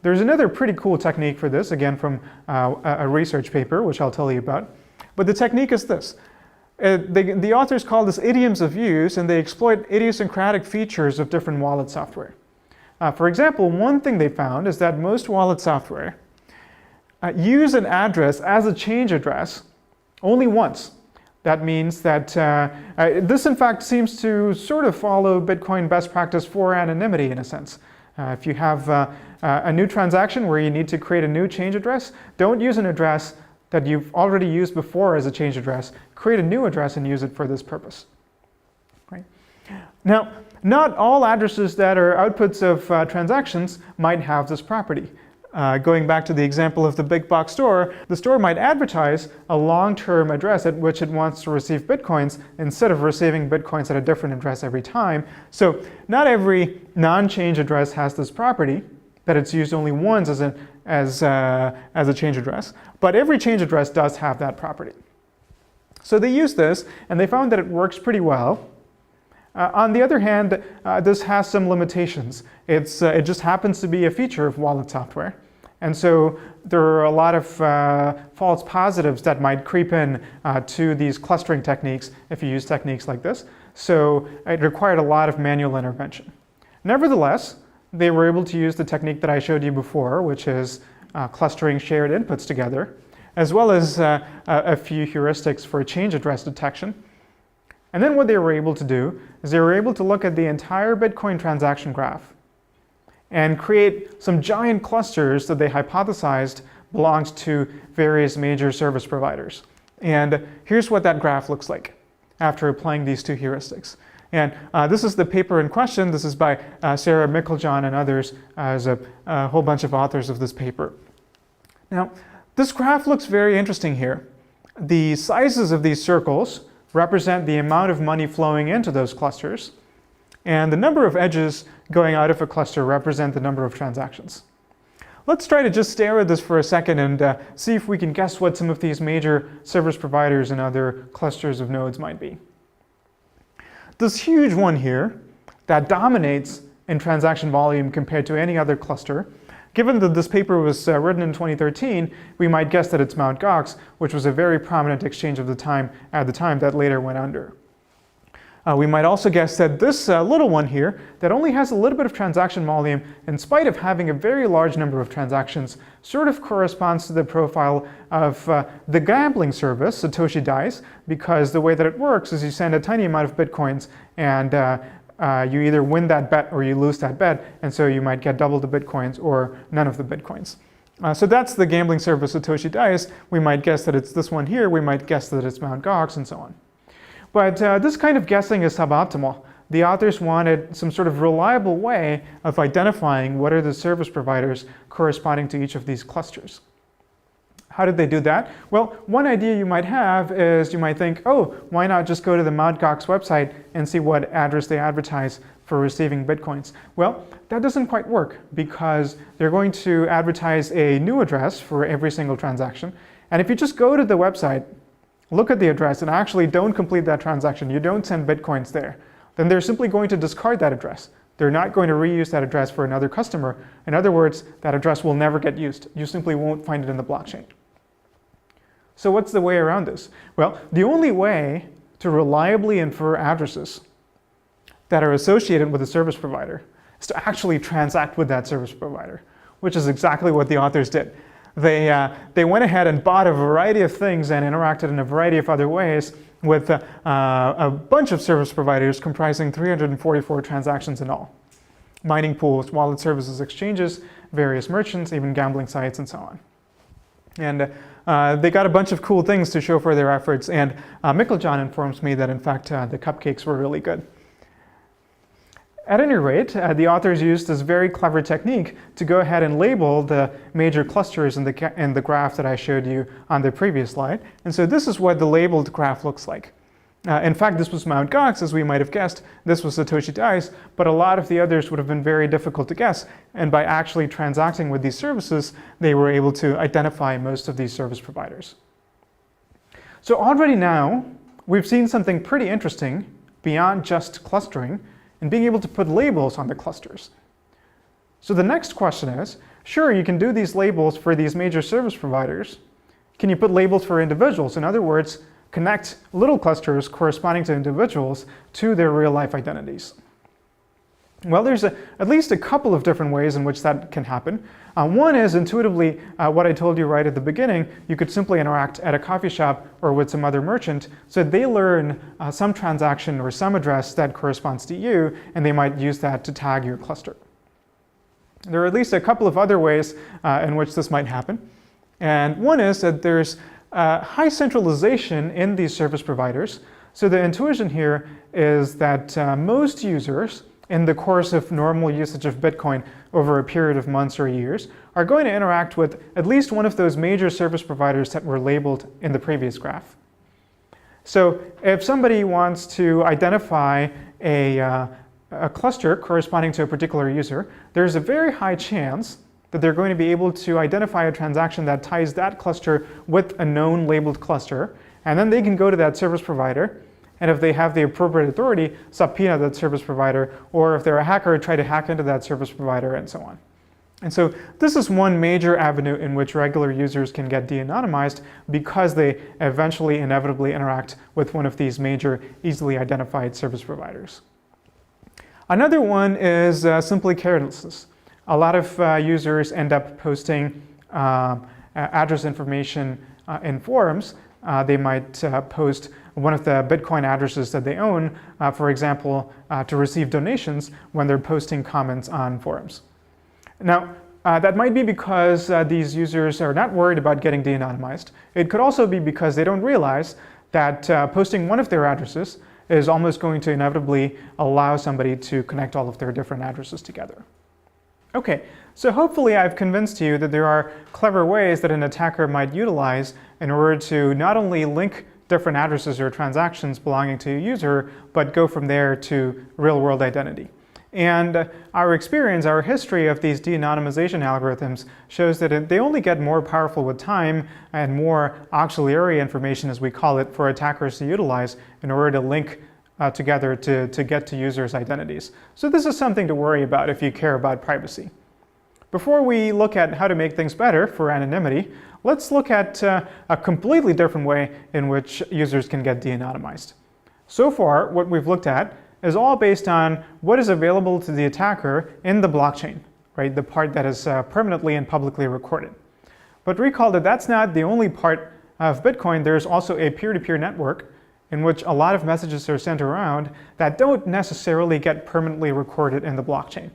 A: There's another pretty cool technique for this, again from a research paper, which I'll tell you about. But the technique is this. The authors call this idioms of use, and they exploit idiosyncratic features of different wallet software. For example, one thing they found is that most wallet software use an address as a change address only once. That means that this, in fact, seems to sort of follow Bitcoin best practice for anonymity in a sense. If you have a new transaction where you need to create a new change address, don't use an address that you've already used before as a change address. Create a new address and use it for this purpose. Right? Now, not all addresses that are outputs of transactions might have this property. Going back to the example of the big box store, the store might advertise a long-term address at which it wants to receive bitcoins instead of receiving bitcoins at a different address every time. So not every non-change address has this property, that it's used only once as a change address, but every change address does have that property. So they used this, and they found that it works pretty well. On the other hand, this has some limitations. It just happens to be a feature of wallet software. And so there are a lot of false positives that might creep in to these clustering techniques if you use techniques like this. So it required a lot of manual intervention. Nevertheless, they were able to use the technique that I showed you before, which is clustering shared inputs together, as well as a few heuristics for change address detection. And then what they were able to do is they were able to look at the entire Bitcoin transaction graph and create some giant clusters that they hypothesized belonged to various major service providers. And here's what that graph looks like after applying these two heuristics. And this is the paper in question. This is by Sarah Mickeljohn and others as a whole bunch of authors of this paper. Now, this graph looks very interesting here. The sizes of these circles represent the amount of money flowing into those clusters, and the number of edges going out of a cluster represent the number of transactions. Let's try to just stare at this for a second and see if we can guess what some of these major service providers and other clusters of nodes might be. This huge one here that dominates in transaction volume compared to any other cluster, given that this paper was written in 2013, we might guess that it's Mt. Gox, which was a very prominent exchange at the time that later went under. We might also guess that this little one here, that only has a little bit of transaction volume, in spite of having a very large number of transactions, sort of corresponds to the profile of the gambling service, Satoshi Dice, because the way that it works is you send a tiny amount of Bitcoins and you either win that bet or you lose that bet, and so you might get double the Bitcoins or none of the Bitcoins. So that's the gambling service Satoshi Dice. We might guess that it's this one here, we might guess that it's Mt. Gox, and so on. But this kind of guessing is suboptimal. The authors wanted some sort of reliable way of identifying what are the service providers corresponding to each of these clusters. How did they do that? Well, one idea you might have is you might think, oh, why not just go to the Mt. Gox website and see what address they advertise for receiving Bitcoins? Well, that doesn't quite work because they're going to advertise a new address for every single transaction. And if you just go to the website, look at the address, and actually don't complete that transaction, you don't send Bitcoins there, then they're simply going to discard that address. They're not going to reuse that address for another customer. In other words, that address will never get used. You simply won't find it in the blockchain. So what's the way around this? Well, the only way to reliably infer addresses that are associated with a service provider is to actually transact with that service provider, which is exactly what the authors did. They went ahead and bought a variety of things and interacted in a variety of other ways with a bunch of service providers comprising 344 transactions in all. Mining pools, wallet services exchanges, various merchants, even gambling sites, and so on. And they got a bunch of cool things to show for their efforts, and Mickeljohn informs me that in fact the cupcakes were really good. At any rate, the authors used this very clever technique to go ahead and label the major clusters in the graph that I showed you on the previous slide. And so this is what the labeled graph looks like. In fact, this was Mt. Gox, as we might have guessed. This was Satoshi Dice, but a lot of the others would have been very difficult to guess. And by actually transacting with these services, they were able to identify most of these service providers. So already now, we've seen something pretty interesting beyond just clustering and being able to put labels on the clusters. So the next question is, sure, you can do these labels for these major service providers. Can you put labels for individuals? In other words, connect little clusters corresponding to individuals to their real-life identities. Well, there's at least a couple of different ways in which that can happen. One is intuitively what I told you right at the beginning. You could simply interact at a coffee shop or with some other merchant so they learn some transaction or some address that corresponds to you, and they might use that to tag your cluster. There are at least a couple of other ways in which this might happen. And one is that there's high centralization in these service providers. So the intuition here is that most users in the course of normal usage of Bitcoin over a period of months or years are going to interact with at least one of those major service providers that were labeled in the previous graph. So if somebody wants to identify a cluster corresponding to a particular user, there's a very high chance that they're going to be able to identify a transaction that ties that cluster with a known labeled cluster, and then they can go to that service provider, and if they have the appropriate authority, subpoena that service provider, or if they're a hacker, try to hack into that service provider, and so on. And so this is one major avenue in which regular users can get de-anonymized because they eventually inevitably interact with one of these major easily identified service providers. Another one is simply carelessness. A lot of users end up posting address information in forums. They might post one of the Bitcoin addresses that they own, for example, to receive donations when they're posting comments on forums. Now, that might be because these users are not worried about getting de-anonymized. It could also be because they don't realize that posting one of their addresses is almost going to inevitably allow somebody to connect all of their different addresses together. Okay, so hopefully I've convinced you that there are clever ways that an attacker might utilize in order to not only link different addresses or transactions belonging to a user, but go from there to real-world identity. And our experience, our history of these de-anonymization algorithms shows that they only get more powerful with time and more auxiliary information, as we call it, for attackers to utilize in order to link together to get to users' identities. So this is something to worry about if you care about privacy. Before we look at how to make things better for anonymity, let's look at a completely different way in which users can get de-anonymized. So far, what we've looked at is all based on what is available to the attacker in the blockchain, right? The part that is permanently and publicly recorded. But recall that that's not the only part of Bitcoin. There's also a peer-to-peer network in which a lot of messages are sent around that don't necessarily get permanently recorded in the blockchain.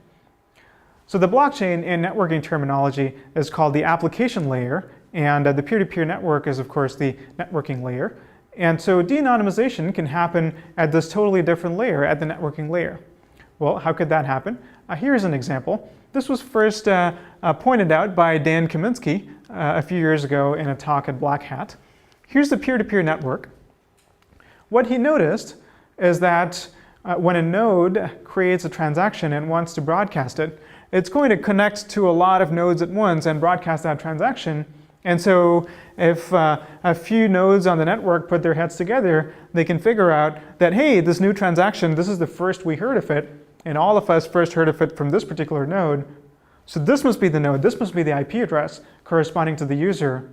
A: So the blockchain in networking terminology is called the application layer, and the peer-to-peer network is, of course, the networking layer. And so de-anonymization can happen at this totally different layer, at the networking layer. Well, how could that happen? Here's an example. This was first pointed out by Dan Kaminsky a few years ago in a talk at Black Hat. Here's the peer-to-peer network. What he noticed is that when a node creates a transaction and wants to broadcast it, it's going to connect to a lot of nodes at once and broadcast that transaction. And so if a few nodes on the network put their heads together, they can figure out that, hey, this new transaction, this is the first we heard of it, and all of us first heard of it from this particular node. So this must be the node, this must be the IP address corresponding to the user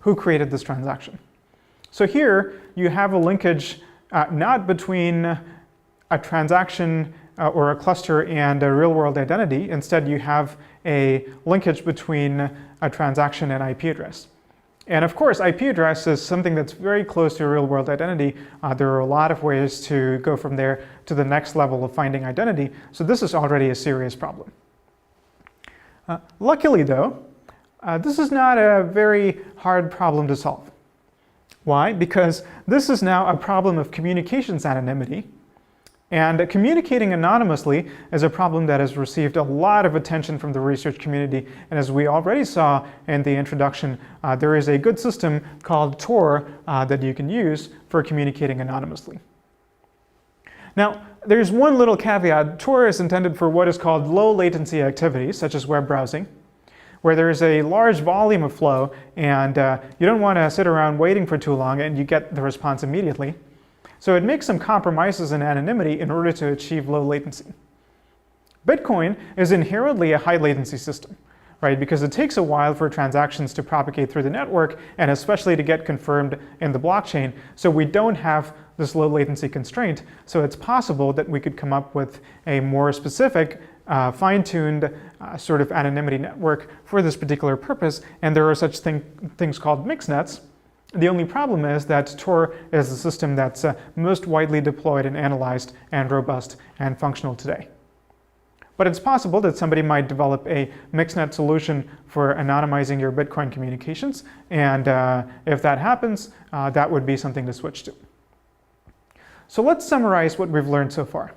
A: who created this transaction. So here you have a linkage not between a transaction or a cluster and a real-world identity. Instead, you have a linkage between a transaction and IP address. And of course, IP address is something that's very close to a real-world identity. There are a lot of ways to go from there to the next level of finding identity. So this is already a serious problem. Luckily, though, this is not a very hard problem to solve. Why? Because this is now a problem of communications anonymity. And communicating anonymously is a problem that has received a lot of attention from the research community. And as we already saw in the introduction, there is a good system called Tor that you can use for communicating anonymously. Now, there's one little caveat. Tor is intended for what is called low latency activities, such as web browsing, where there is a large volume of flow and you don't want to sit around waiting for too long and you get the response immediately. So it makes some compromises in anonymity in order to achieve low latency. Bitcoin is inherently a high latency system, right? Because it takes a while for transactions to propagate through the network and especially to get confirmed in the blockchain. So we don't have this low latency constraint. So it's possible that we could come up with a more specific, fine-tuned sort of anonymity network for this particular purpose. And there are such things called mixnets. The only problem is that Tor is the system that's most widely deployed and analyzed and robust and functional today. But it's possible that somebody might develop a mixnet solution for anonymizing your Bitcoin communications. And if that happens, that would be something to switch to. So let's summarize what we've learned so far.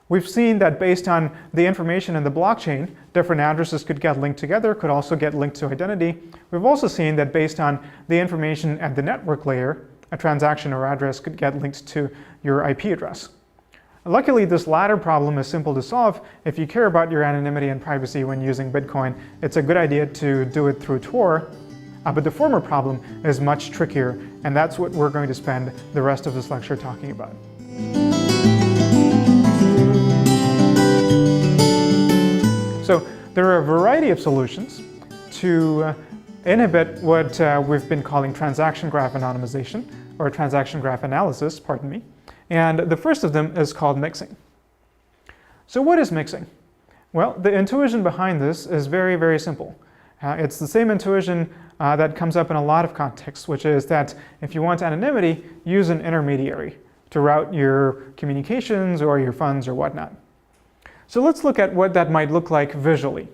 A: We've seen that based on the information in the blockchain, different addresses could get linked together, could also get linked to identity. We've also seen that based on the information at the network layer, a transaction or address could get linked to your IP address. Luckily, this latter problem is simple to solve. If you care about your anonymity and privacy when using Bitcoin, it's a good idea to do it through Tor. But the former problem is much trickier, and that's what we're going to spend the rest of this lecture talking about. So there are a variety of solutions to inhibit what we've been calling transaction graph anonymization, or transaction graph analysis, pardon me. And the first of them is called mixing. So what is mixing? Well, the intuition behind this is very, very simple. It's the same intuition that comes up in a lot of contexts, which is that if you want anonymity, use an intermediary to route your communications or your funds or whatnot. So let's look at what that might look like visually.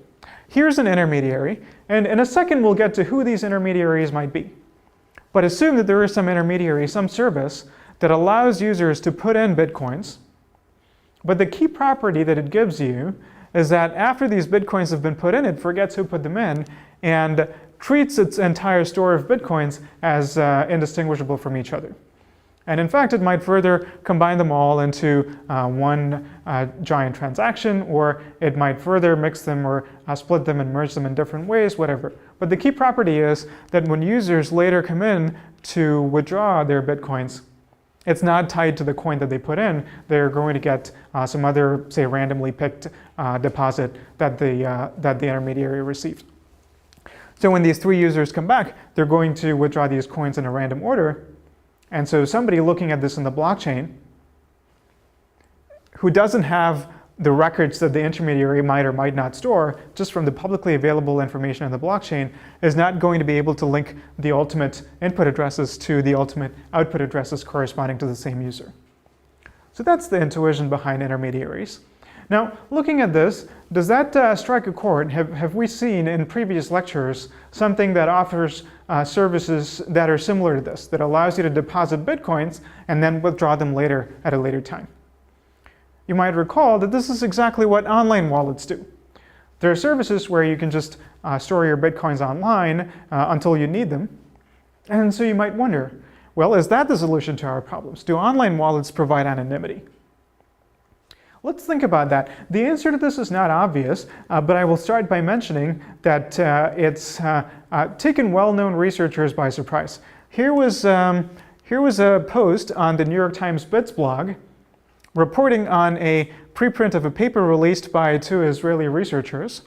A: Here's an intermediary, and in a second we'll get to who these intermediaries might be. But assume that there is some intermediary, some service, that allows users to put in bitcoins. But the key property that it gives you is that after these bitcoins have been put in, it forgets who put them in and treats its entire store of bitcoins as indistinguishable from each other. And in fact, it might further combine them all into one giant transaction, or it might further mix them or split them and merge them in different ways, whatever. But the key property is that when users later come in to withdraw their bitcoins, it's not tied to the coin that they put in. They're going to get some other, say, randomly picked deposit that the intermediary received. So when these three users come back, they're going to withdraw these coins in a random order. And so somebody looking at this in the blockchain who doesn't have the records that the intermediary might or might not store, just from the publicly available information in the blockchain, is not going to be able to link the ultimate input addresses to the ultimate output addresses corresponding to the same user. So that's the intuition behind intermediaries. Now, looking at this, does that strike a chord? Have we seen in previous lectures something that offers services that are similar to this, that allows you to deposit bitcoins and then withdraw them later at a later time? You might recall that this is exactly what online wallets do. There are services where you can just store your bitcoins online until you need them. And so you might wonder, well, is that the solution to our problems? Do online wallets provide anonymity? Let's think about that. The answer to this is not obvious, but I will start by mentioning that it's taken well-known researchers by surprise. Here was a post on the New York Times Bits blog reporting on a preprint of a paper released by two Israeli researchers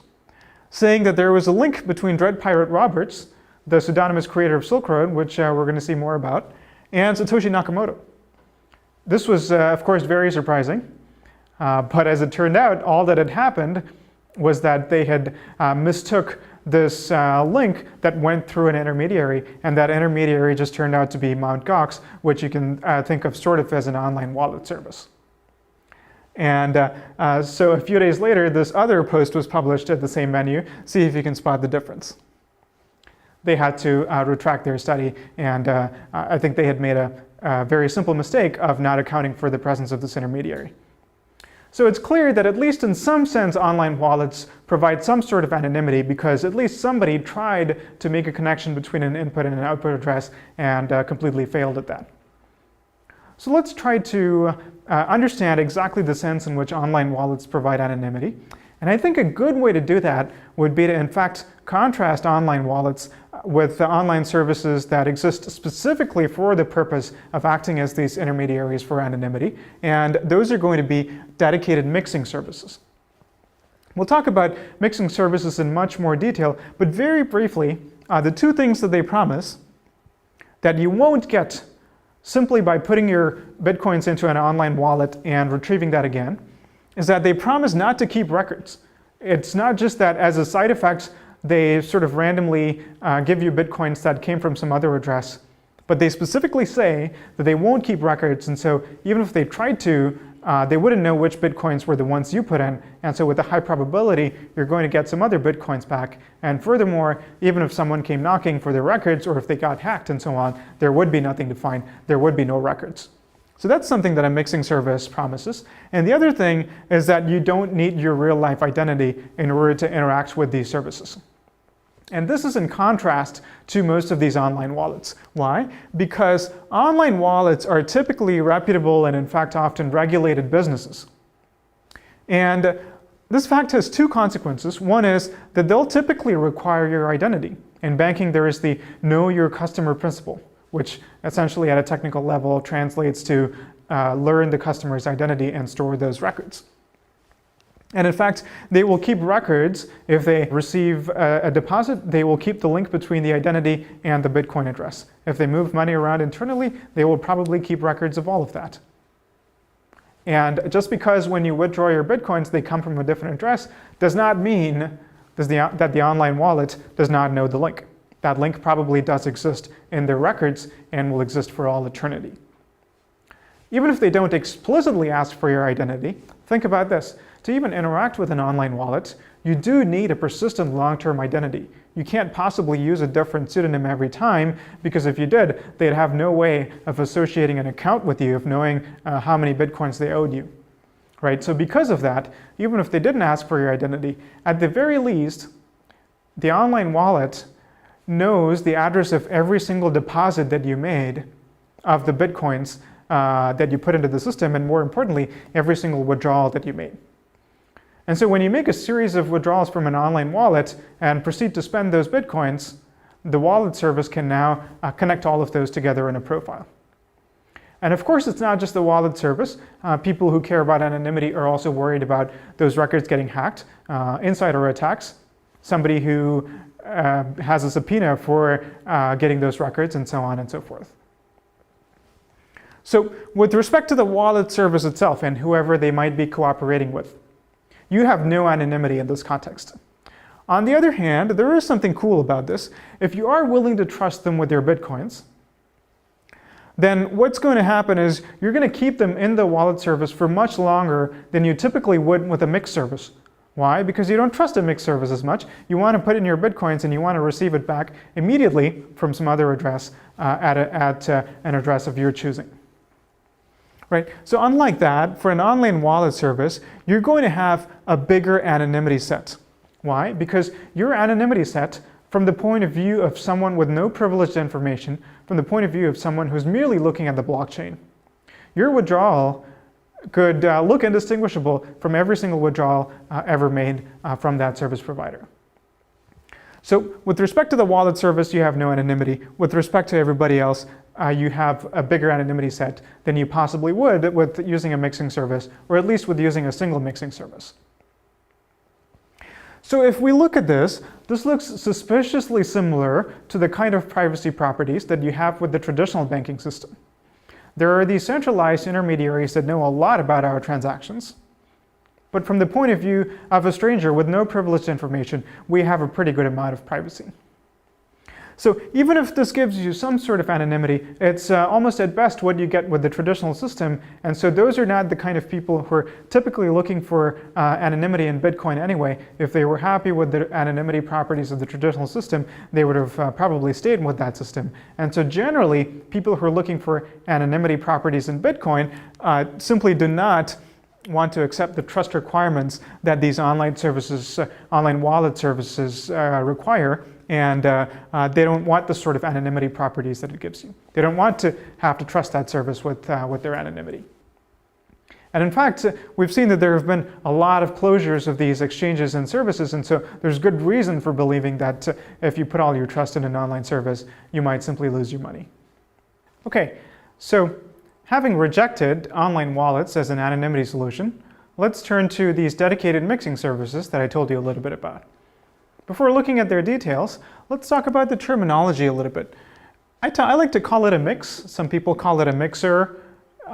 A: saying that there was a link between Dread Pirate Roberts, the pseudonymous creator of Silk Road, which we're going to see more about, and Satoshi Nakamoto. This was, of course, very surprising. But as it turned out, all that had happened was that they had mistook this link that went through an intermediary, and that intermediary just turned out to be Mt. Gox, which you can think of sort of as an online wallet service. And so a few days later, this other post was published at the same venue. See if you can spot the difference. They had to retract their study, and I think they had made a very simple mistake of not accounting for the presence of this intermediary. So it's clear that at least in some sense, online wallets provide some sort of anonymity because at least somebody tried to make a connection between an input and an output address and completely failed at that. So let's try to understand exactly the sense in which online wallets provide anonymity. And I think a good way to do that would be to, in fact, contrast online wallets with the online services that exist specifically for the purpose of acting as these intermediaries for anonymity. And those are going to be dedicated mixing services. We'll talk about mixing services in much more detail, but very briefly, the two things that they promise that you won't get simply by putting your bitcoins into an online wallet and retrieving that again is that they promise not to keep records. It's not just that as a side effect, they sort of randomly give you bitcoins that came from some other address, but they specifically say that they won't keep records, and so even if they tried to, they wouldn't know which bitcoins were the ones you put in, and so with a high probability, you're going to get some other bitcoins back. And furthermore, even if someone came knocking for their records, or if they got hacked and so on, there would be nothing to find, there would be no records. So that's something that a mixing service promises. And the other thing is that you don't need your real-life identity in order to interact with these services. And this is in contrast to most of these online wallets. Why? Because online wallets are typically reputable and in fact often regulated businesses. And this fact has two consequences. One is that they'll typically require your identity. In banking, there is the know your customer principle, which essentially at a technical level translates to learn the customer's identity and store those records. And in fact, they will keep records. If they receive a deposit, they will keep the link between the identity and the Bitcoin address. If they move money around internally, they will probably keep records of all of that. And just because when you withdraw your Bitcoins, they come from a different address, does not mean that the online wallet does not know the link. That link probably does exist in their records and will exist for all eternity. Even if they don't explicitly ask for your identity, think about this. To even interact with an online wallet, you do need a persistent long-term identity. You can't possibly use a different pseudonym every time, because if you did, they'd have no way of associating an account with you, of knowing how many Bitcoins they owed you. Right? So because of that, even if they didn't ask for your identity, at the very least, the online wallet knows the address of every single deposit that you made of the Bitcoins that you put into the system, and more importantly, every single withdrawal that you made. And so when you make a series of withdrawals from an online wallet and proceed to spend those Bitcoins, the wallet service can now connect all of those together in a profile. And of course, it's not just the wallet service. People who care about anonymity are also worried about those records getting hacked, insider attacks, somebody who has a subpoena for getting those records, and so on and so forth. So with respect to the wallet service itself and whoever they might be cooperating with, you have no anonymity in this context. On the other hand, there is something cool about this. If you are willing to trust them with your Bitcoins, then what's going to happen is you're going to keep them in the wallet service for much longer than you typically would with a mixed service. Why? Because you don't trust a mixed service as much. You want to put in your Bitcoins and you want to receive it back immediately from some other address at an address of your choosing. Right? So unlike that, for an online wallet service, you're going to have a bigger anonymity set. Why? Because your anonymity set, from the point of view of someone with no privileged information, from the point of view of someone who's merely looking at the blockchain, your withdrawal could look indistinguishable from every single withdrawal ever made from that service provider. So with respect to the wallet service, you have no anonymity. With respect to everybody else, you have a bigger anonymity set than you possibly would with using a mixing service, or at least with using a single mixing service. So if we look at this, this looks suspiciously similar to the kind of privacy properties that you have with the traditional banking system. There are these centralized intermediaries that know a lot about our transactions. But from the point of view of a stranger with no privileged information, we have a pretty good amount of privacy. So even if this gives you some sort of anonymity, it's almost at best what you get with the traditional system. And so those are not the kind of people who are typically looking for anonymity in Bitcoin anyway. If they were happy with the anonymity properties of the traditional system, they would have probably stayed with that system. And so generally, people who are looking for anonymity properties in Bitcoin simply do not want to accept the trust requirements that these online services, online wallet services require. And they don't want the sort of anonymity properties that it gives you. They don't want to have to trust that service with their anonymity. And in fact, we've seen that there have been a lot of closures of these exchanges and services, and so there's good reason for believing that if you put all your trust in an online service, you might simply lose your money. Okay, so having rejected online wallets as an anonymity solution, let's turn to these dedicated mixing services that I told you a little bit about. Before looking at their details, let's talk about the terminology a little bit. I like to call it a mix. Some people call it a mixer.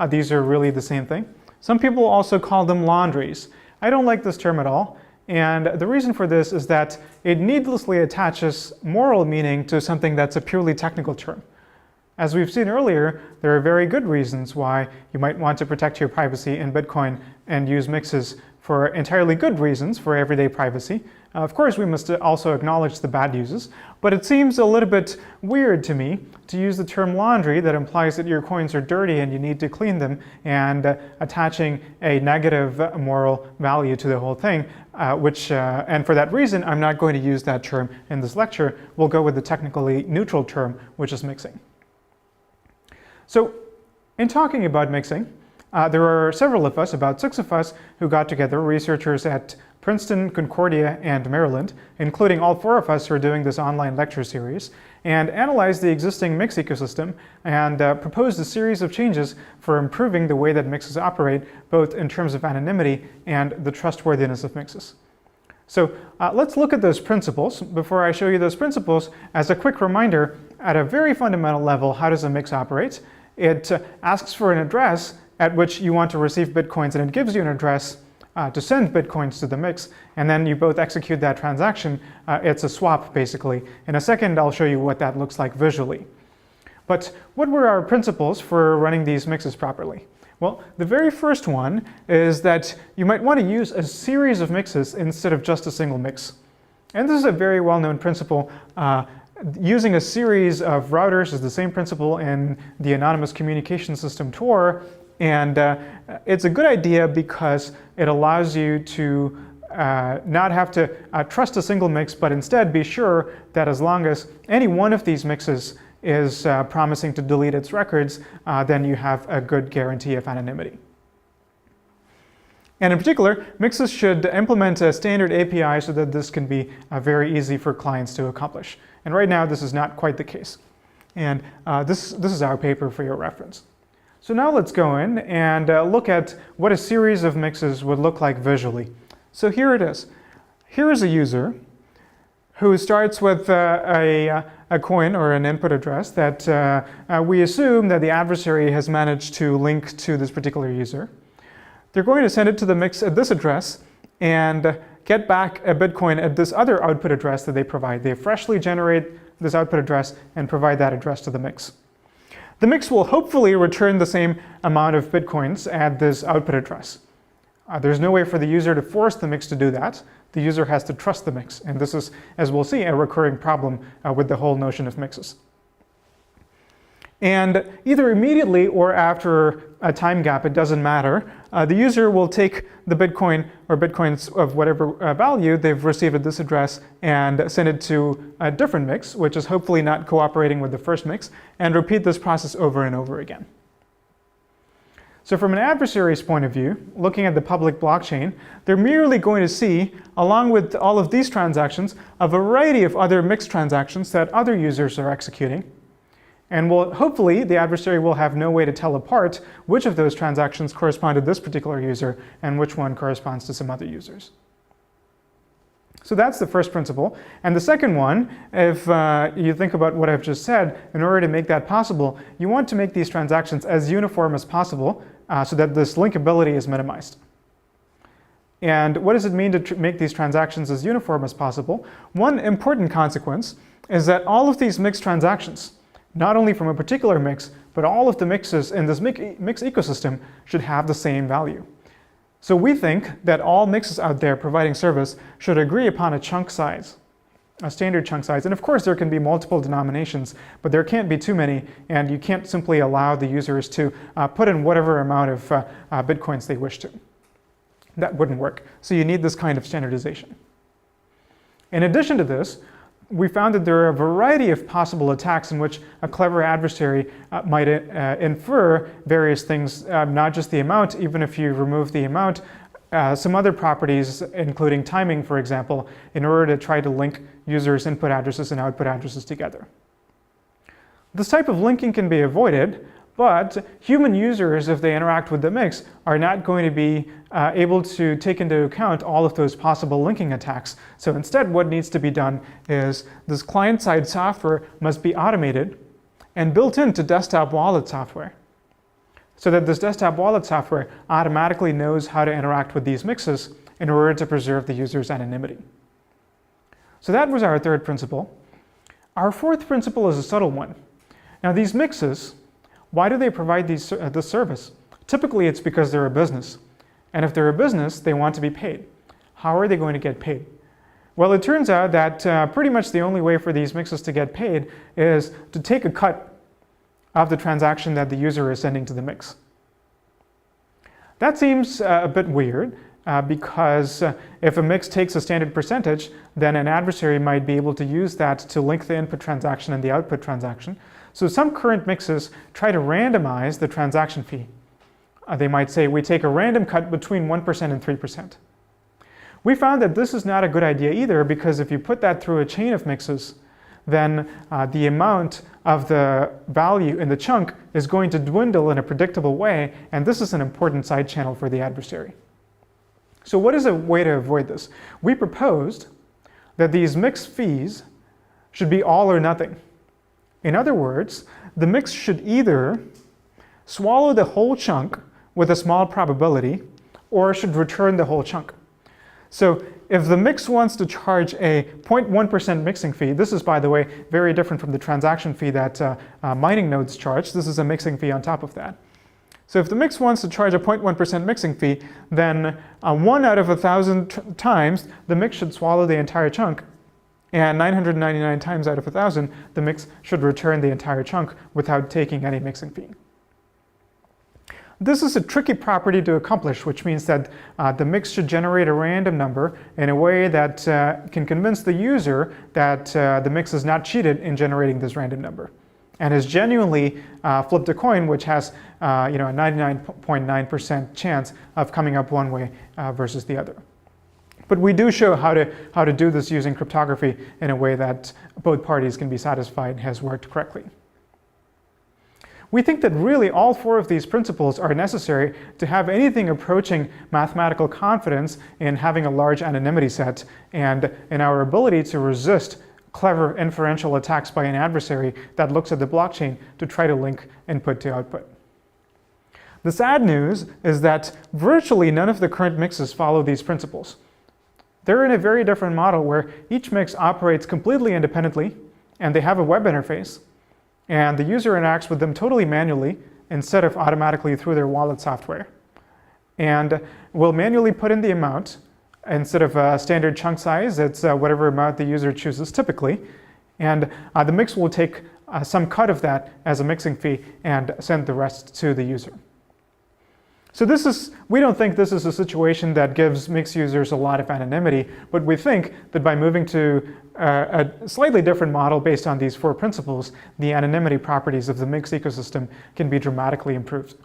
A: These are really the same thing. Some people also call them laundries. I don't like this term at all. And the reason for this is that it needlessly attaches moral meaning to something that's a purely technical term. As we've seen earlier, there are very good reasons why you might want to protect your privacy in Bitcoin and use mixes for entirely good reasons for everyday privacy. Of course, we must also acknowledge the bad uses, but it seems a little bit weird to me to use the term laundry that implies that your coins are dirty and you need to clean them, and attaching a negative moral value to the whole thing, and for that reason, I'm not going to use that term in this lecture. We'll go with the technically neutral term, which is mixing. So in talking about mixing, There are several of us, about 6 of us, who got together, researchers at Princeton, Concordia, and Maryland, including all 4 of us who are doing this online lecture series, and analyzed the existing mix ecosystem and proposed a series of changes for improving the way that mixes operate, both in terms of anonymity and the trustworthiness of mixes. So let's look at those principles. Before I show you those principles, as a quick reminder, at a very fundamental level, how does a mix operate? It asks for an address at which you want to receive bitcoins, and it gives you an address to send bitcoins to the mix, and then you both execute that transaction. It's a swap, basically. In a second, I'll show you what that looks like visually. But what were our principles for running these mixes properly? Well, the very first one is that you might want to use a series of mixes instead of just a single mix. And this is a very well-known principle. Using a series of routers is the same principle in the anonymous communication system Tor, and it's a good idea because it allows you to not have to trust a single mix, but instead be sure that as long as any one of these mixes is promising to delete its records, then you have a good guarantee of anonymity. And in particular, mixes should implement a standard API so that this can be very easy for clients to accomplish. And right now, this is not quite the case. And this is our paper for your reference. So now let's go in and look at what a series of mixes would look like visually. So here it is. Here is a user who starts with a coin or an input address that we assume that the adversary has managed to link to this particular user. They're going to send it to the mix at this address and get back a Bitcoin at this other output address that they provide. They freshly generate this output address and provide that address to the mix. The mix will hopefully return the same amount of Bitcoins at this output address. There's no way for the user to force the mix to do that. The user has to trust the mix. And this is, as we'll see, a recurring problem with the whole notion of mixes. And either immediately or after a time gap, it doesn't matter, the user will take the Bitcoin or Bitcoins of whatever value they've received at this address and send it to a different mix, which is hopefully not cooperating with the first mix, and repeat this process over and over again. So from an adversary's point of view, looking at the public blockchain, they're merely going to see, along with all of these transactions, a variety of other mixed transactions that other users are executing. And hopefully, the adversary will have no way to tell apart which of those transactions correspond to this particular user and which one corresponds to some other users. So that's the first principle. And the second one, if you think about what I've just said, in order to make that possible, you want to make these transactions as uniform as possible so that this linkability is minimized. And what does it mean to make these transactions as uniform as possible? One important consequence is that all of these mixed transactions, not only from a particular mix, but all of the mixes in this mix ecosystem should have the same value. So we think that all mixes out there providing service should agree upon a chunk size, a standard chunk size. And of course, there can be multiple denominations, but there can't be too many, and you can't simply allow the users to put in whatever amount of Bitcoins they wish to. That wouldn't work. So you need this kind of standardization. In addition to this, we found that there are a variety of possible attacks in which a clever adversary might infer various things, not just the amount. Even if you remove the amount, some other properties, including timing, for example, in order to try to link users' input addresses and output addresses together. This type of linking can be avoided, but human users, if they interact with the mix, are not going to be able to take into account all of those possible linking attacks. So instead, what needs to be done is this client-side software must be automated and built into desktop wallet software, so that this desktop wallet software automatically knows how to interact with these mixes in order to preserve the user's anonymity. So that was our third principle. Our fourth principle is a subtle one. Now these mixes, why do they provide this service? Typically, it's because they're a business. And if they're a business, they want to be paid. How are they going to get paid? Well, it turns out that pretty much the only way for these mixes to get paid is to take a cut of the transaction that the user is sending to the mix. That seems a bit weird because if a mix takes a standard percentage, then an adversary might be able to use that to link the input transaction and the output transaction. So some current mixes try to randomize the transaction fee. They might say we take a random cut between 1% and 3%. We found that this is not a good idea either, because if you put that through a chain of mixes, then the amount of the value in the chunk is going to dwindle in a predictable way, and this is an important side channel for the adversary. So what is a way to avoid this? We proposed that these mix fees should be all or nothing. In other words, the mix should either swallow the whole chunk with a small probability, or should return the whole chunk. So if the mix wants to charge a 0.1% mixing fee, this is, by the way, very different from the transaction fee that mining nodes charge. This is a mixing fee on top of that. So if the mix wants to charge a 0.1% mixing fee, then 1 out of 1,000 times, the mix should swallow the entire chunk. And 999 times out of 1,000, the mix should return the entire chunk without taking any mixing fee. This is a tricky property to accomplish, which means that the mix should generate a random number in a way that can convince the user that the mix is not cheated in generating this random number, and has genuinely flipped a coin which has a 99.9% chance of coming up one way versus the other. But we do show how to do this using cryptography in a way that both parties can be satisfied has worked correctly. We think that really all 4 of these principles are necessary to have anything approaching mathematical confidence in having a large anonymity set and in our ability to resist clever inferential attacks by an adversary that looks at the blockchain to try to link input to output. The sad news is that virtually none of the current mixes follow these principles. They're in a very different model where each mix operates completely independently, and they have a web interface, and the user interacts with them totally manually instead of automatically through their wallet software, and will manually put in the amount. Instead of a standard chunk size, it's whatever amount the user chooses typically, and the mix will take some cut of that as a mixing fee and send the rest to the user. So we don't think this is a situation that gives mix users a lot of anonymity, but we think that by moving to a slightly different model based on these 4 principles, the anonymity properties of the mix ecosystem can be dramatically improved.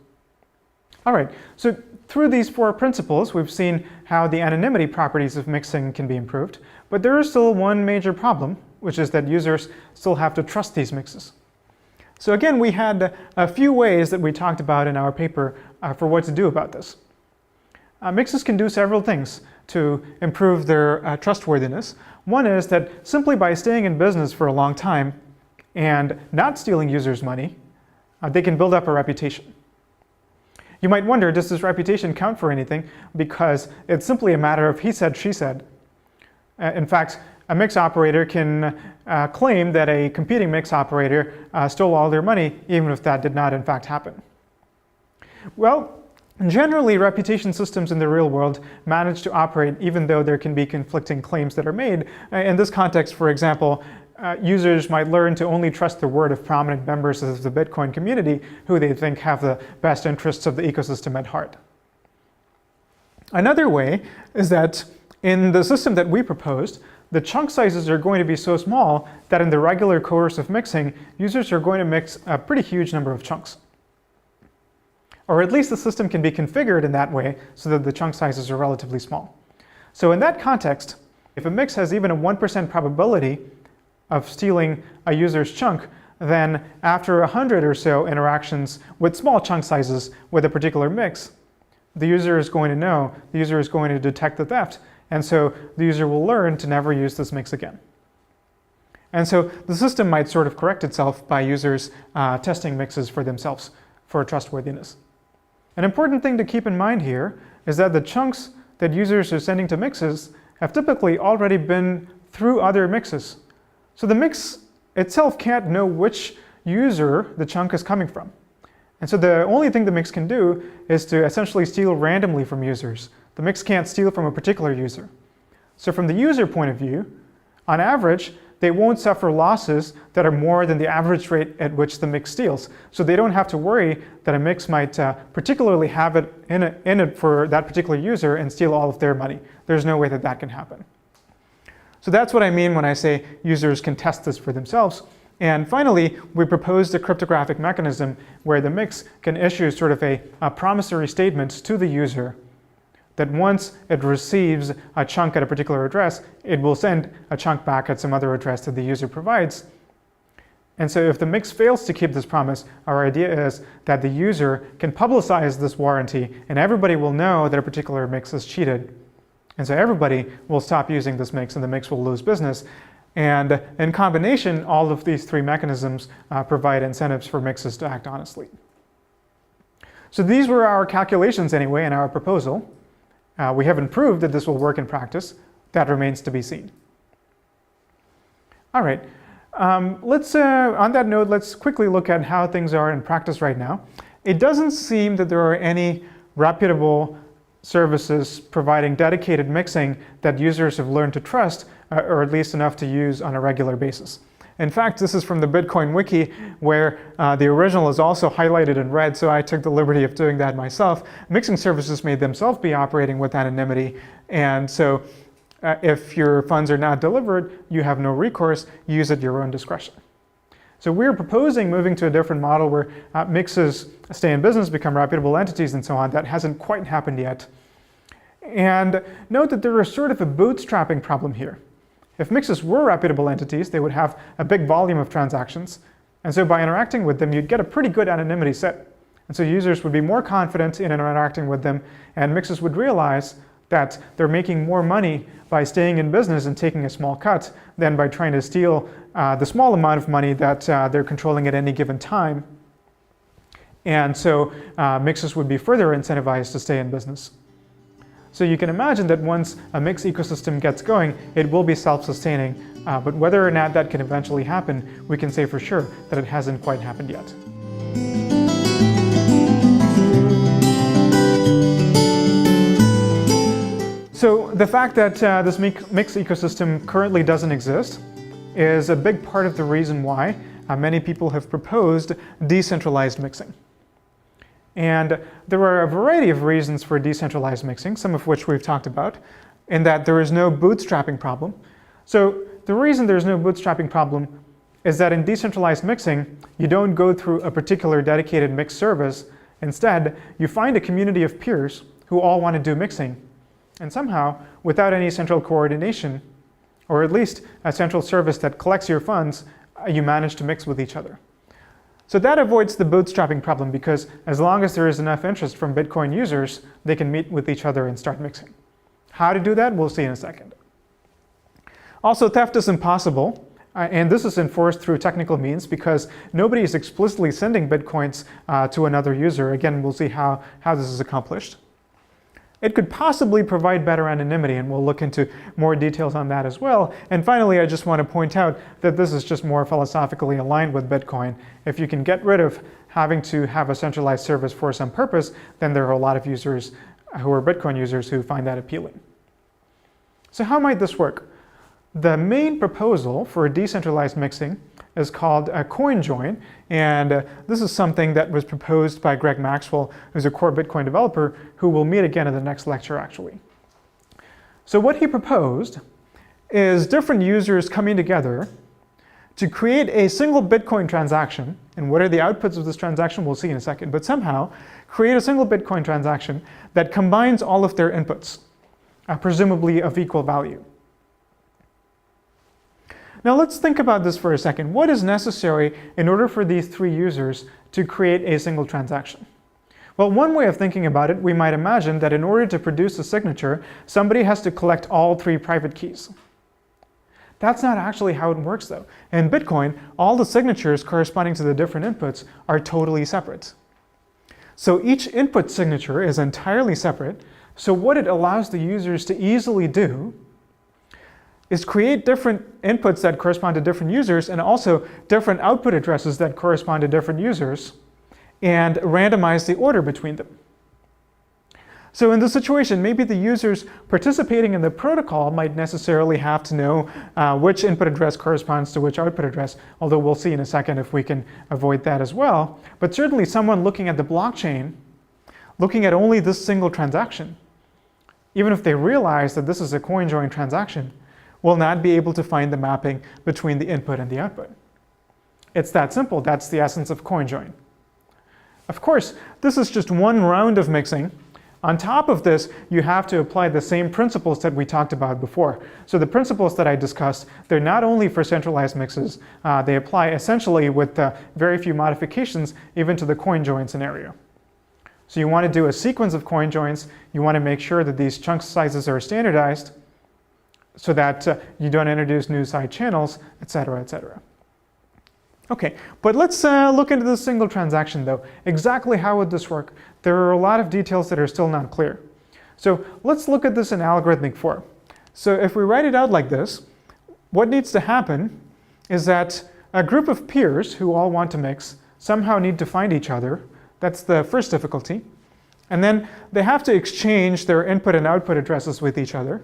A: All right, so through these 4 principles, we've seen how the anonymity properties of mixing can be improved, but there is still one major problem, which is that users still have to trust these mixes. So again, we had a few ways that we talked about in our paper for what to do about this. Mixes can do several things to improve their trustworthiness. One is that simply by staying in business for a long time and not stealing users' money, they can build up a reputation. You might wonder, does this reputation count for anything? Because it's simply a matter of he said, she said. In fact, a mix operator can claim that a competing mix operator stole all their money, even if that did not in fact happen. Well, generally reputation systems in the real world manage to operate even though there can be conflicting claims that are made. In this context, for example, users might learn to only trust the word of prominent members of the Bitcoin community who they think have the best interests of the ecosystem at heart. Another way is that in the system that we proposed, the chunk sizes are going to be so small that in the regular course of mixing, users are going to mix a pretty huge number of chunks. Or at least the system can be configured in that way so that the chunk sizes are relatively small. So in that context, if a mix has even a 1% probability of stealing a user's chunk, then after 100 or so interactions with small chunk sizes with a particular mix, the user is going to know, the user is going to detect the theft, and so the user will learn to never use this mix again. And so the system might sort of correct itself by users testing mixes for themselves for trustworthiness. An important thing to keep in mind here is that the chunks that users are sending to mixes have typically already been through other mixes. So the mix itself can't know which user the chunk is coming from. And so the only thing the mix can do is to essentially steal randomly from users. The mix can't steal from a particular user. So from the user point of view, on average, they won't suffer losses that are more than the average rate at which the mix steals. So they don't have to worry that a mix might particularly have it in it for that particular user and steal all of their money. There's no way that that can happen. So that's what I mean when I say users can test this for themselves. And finally, we proposed a cryptographic mechanism where the mix can issue sort of a promissory statement to the user that once it receives a chunk at a particular address, it will send a chunk back at some other address that the user provides. And so if the mix fails to keep this promise, our idea is that the user can publicize this warranty and everybody will know that a particular mix is cheated. And so everybody will stop using this mix and the mix will lose business. And in combination, all of these three mechanisms provide incentives for mixes to act honestly. So these were our calculations anyway in our proposal. We haven't proved that this will work in practice. That remains to be seen. All right. On that note, let's quickly look at how things are in practice right now. It doesn't seem that there are any reputable services providing dedicated mixing that users have learned to trust, or at least enough to use on a regular basis. In fact, this is from the Bitcoin wiki, where the original is also highlighted in red, so I took the liberty of doing that myself. Mixing services may themselves be operating with anonymity, and so if your funds are not delivered, you have no recourse, use at your own discretion. So we're proposing moving to a different model where mixes stay in business, become reputable entities, and so on. That hasn't quite happened yet. And note that there is sort of a bootstrapping problem here. If mixes were reputable entities, they would have a big volume of transactions. And so by interacting with them, you'd get a pretty good anonymity set. And so users would be more confident in interacting with them, and mixes would realize that they're making more money by staying in business and taking a small cut than by trying to steal the small amount of money that they're controlling at any given time. And so mixes would be further incentivized to stay in business. So you can imagine that once a mix ecosystem gets going, it will be self-sustaining. But whether or not that can eventually happen, we can say for sure that it hasn't quite happened yet. So the fact that this mix ecosystem currently doesn't exist is a big part of the reason why many people have proposed decentralized mixing. And there are a variety of reasons for decentralized mixing, some of which we've talked about, in that there is no bootstrapping problem. So the reason there's no bootstrapping problem is that in decentralized mixing, you don't go through a particular dedicated mix service. Instead, you find a community of peers who all want to do mixing. And somehow, without any central coordination, or at least a central service that collects your funds, you manage to mix with each other. So that avoids the bootstrapping problem, because as long as there is enough interest from Bitcoin users, they can meet with each other and start mixing. How to do that, we'll see in a second. Also, theft is impossible, and this is enforced through technical means because nobody is explicitly sending Bitcoins to another user. Again, we'll see how this is accomplished. It could possibly provide better anonymity, and we'll look into more details on that as well. And finally, I just want to point out that this is just more philosophically aligned with Bitcoin. If you can get rid of having to have a centralized service for some purpose, then there are a lot of users who are Bitcoin users who find that appealing. So how might this work? The main proposal for decentralized mixing is called a coin join, and this is something that was proposed by Greg Maxwell, who's a core Bitcoin developer, who we'll meet again in the next lecture, actually. So what he proposed is different users coming together to create a single Bitcoin transaction, and what are the outputs of this transaction, we'll see in a second, but somehow create a single Bitcoin transaction that combines all of their inputs, presumably of equal value. Now let's think about this for a second. What is necessary in order for these three users to create a single transaction? Well, one way of thinking about it, we might imagine that in order to produce a signature, somebody has to collect all three private keys. That's not actually how it works, though. In Bitcoin, all the signatures corresponding to the different inputs are totally separate. So each input signature is entirely separate. So what it allows the users to easily do is create different inputs that correspond to different users and also different output addresses that correspond to different users and randomize the order between them. So in this situation, maybe the users participating in the protocol might necessarily have to know which input address corresponds to which output address, although we'll see in a second if we can avoid that as well. But certainly someone looking at the blockchain, looking at only this single transaction, even if they realize that this is a coin join transaction, will not be able to find the mapping between the input and the output. It's that simple. That's the essence of CoinJoin. Of course, this is just one round of mixing. On top of this, you have to apply the same principles that we talked about before. So the principles that I discussed, they're not only for centralized mixes, they apply essentially with very few modifications even to the CoinJoin scenario. So you want to do a sequence of CoinJoins. You want to make sure that these chunk sizes are standardized so that you don't introduce new side channels, etc., etc. Okay, but let's look into the single transaction though. Exactly how would this work? There are a lot of details that are still not clear. So let's look at this in algorithmic form. So if we write it out like this, what needs to happen is that a group of peers who all want to mix somehow need to find each other. That's the first difficulty. And then they have to exchange their input and output addresses with each other.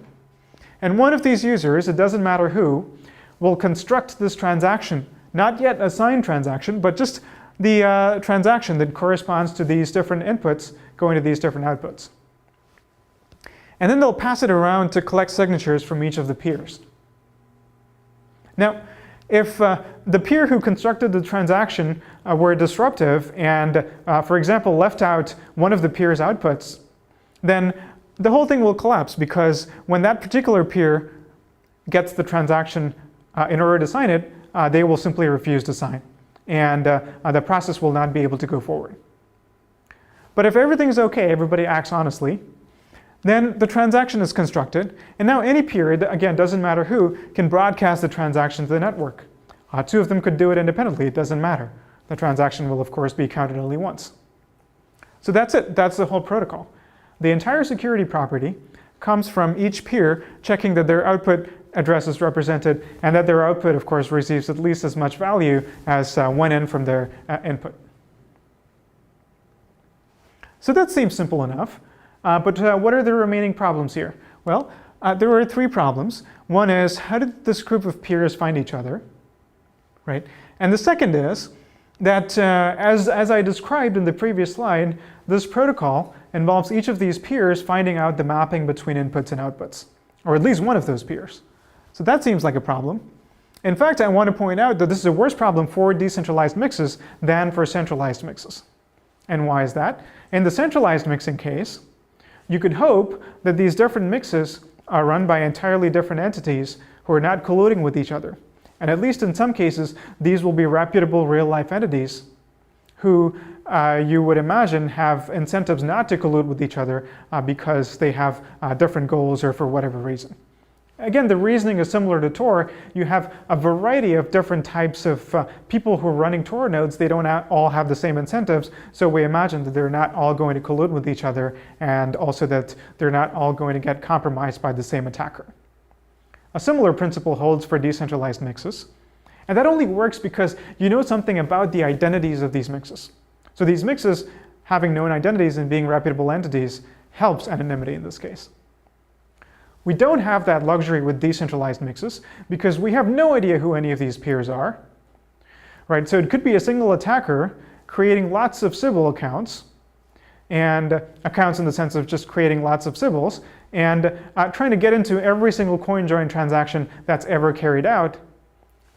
A: And one of these users, it doesn't matter who, will construct this transaction. Not yet a signed transaction, but just the transaction that corresponds to these different inputs going to these different outputs. And then they'll pass it around to collect signatures from each of the peers. Now, if the peer who constructed the transaction were disruptive and, for example, left out one of the peer's outputs, then the whole thing will collapse, because when that particular peer gets the transaction in order to sign it, they will simply refuse to sign, and the process will not be able to go forward. But if everything's okay, everybody acts honestly, then the transaction is constructed, and now any peer, again, doesn't matter who, can broadcast the transaction to the network. Two of them could do it independently, it doesn't matter. The transaction will, of course, be counted only once. So that's it, that's the whole protocol. The entire security property comes from each peer checking that their output address is represented, and that their output, of course, receives at least as much value as went in from their input. So that seems simple enough, but what are the remaining problems here? Well, there are three problems. One is, how did this group of peers find each other? Right? And the second is that, as I described in the previous slide, this protocol involves each of these peers finding out the mapping between inputs and outputs, or at least one of those peers. So that seems like a problem. In fact, I want to point out that this is a worse problem for decentralized mixes than for centralized mixes. And why is that? In the centralized mixing case, you could hope that these different mixes are run by entirely different entities who are not colluding with each other. And at least in some cases, these will be reputable real-life entities who you would imagine have incentives not to collude with each other because they have different goals or for whatever reason. Again, the reasoning is similar to Tor. You have a variety of different types of people who are running Tor nodes. They don't all have the same incentives, so we imagine that they're not all going to collude with each other, and also that they're not all going to get compromised by the same attacker. A similar principle holds for decentralized mixes, and that only works because you know something about the identities of these mixes. So these mixes, having known identities and being reputable entities, helps anonymity in this case. We don't have that luxury with decentralized mixes because we have no idea who any of these peers are. Right? So it could be a single attacker creating lots of Sybil accounts, and accounts in the sense of just creating lots of Sybils, and trying to get into every single CoinJoin transaction that's ever carried out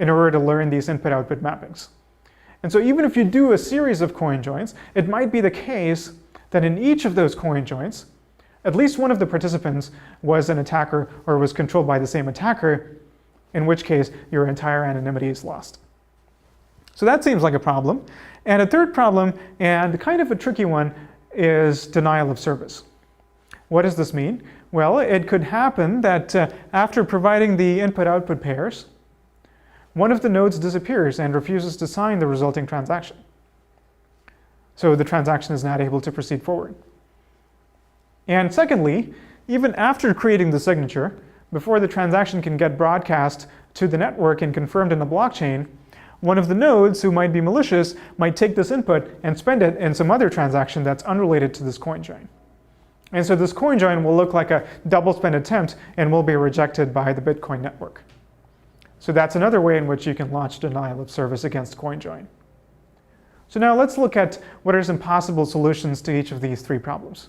A: in order to learn these input-output mappings. And so even if you do a series of CoinJoins, it might be the case that in each of those CoinJoins, at least one of the participants was an attacker or was controlled by the same attacker, in which case your entire anonymity is lost. So that seems like a problem. And a third problem, and kind of a tricky one, is denial of service. What does this mean? Well, it could happen that after providing the input-output pairs, one of the nodes disappears and refuses to sign the resulting transaction. So the transaction is not able to proceed forward. And secondly, even after creating the signature, before the transaction can get broadcast to the network and confirmed in the blockchain, one of the nodes who might be malicious might take this input and spend it in some other transaction that's unrelated to this CoinJoin. And so this CoinJoin will look like a double spend attempt and will be rejected by the Bitcoin network. So that's another way in which you can launch denial of service against CoinJoin. So now let's look at what are some possible solutions to each of these three problems.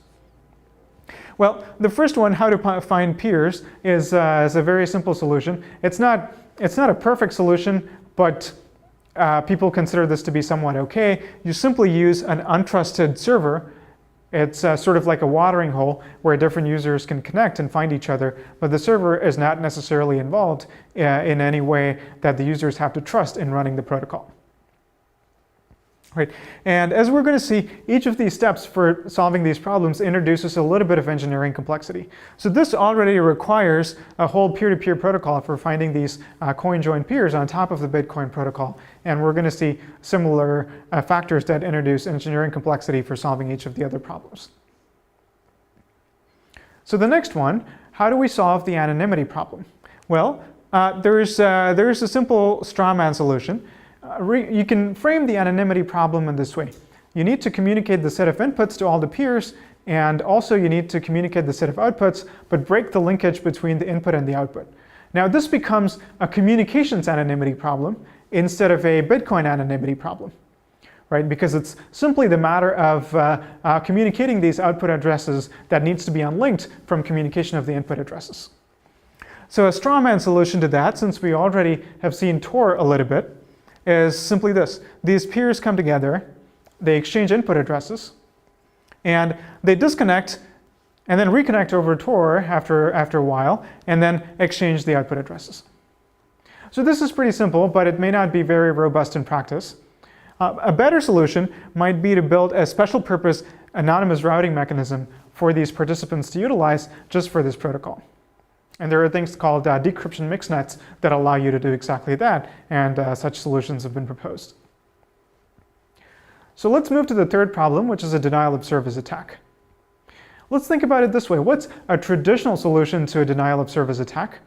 A: Well, the first one, how to find peers, is a very simple solution. It's not a perfect solution, but people consider this to be somewhat okay. You simply use an untrusted server. It's sort of like a watering hole where different users can connect and find each other, but the server is not necessarily involved in any way that the users have to trust in running the protocol. Right. And as we're going to see, each of these steps for solving these problems introduces a little bit of engineering complexity. So this already requires a whole peer-to-peer protocol for finding these coin-join peers on top of the Bitcoin protocol. And we're going to see similar factors that introduce engineering complexity for solving each of the other problems. So the next one, how do we solve the anonymity problem? Well, there is a simple straw man solution. You can frame the anonymity problem in this way. You need to communicate the set of inputs to all the peers, and also you need to communicate the set of outputs, but break the linkage between the input and the output. Now this becomes a communications anonymity problem instead of a Bitcoin anonymity problem, right? Because it's simply the matter of communicating these output addresses that needs to be unlinked from communication of the input addresses. So a straw man solution to that, since we already have seen Tor a little bit, is simply this. These peers come together, they exchange input addresses, and they disconnect and then reconnect over Tor after a while, and then exchange the output addresses. So this is pretty simple, but it may not be very robust in practice. A better solution might be to build a special purpose anonymous routing mechanism for these participants to utilize just for this protocol. And there are things called decryption mixnets that allow you to do exactly that, and such solutions have been proposed. So let's move to the third problem, which is a denial of service attack. Let's think about it this way. What's a traditional solution to a denial of service attack?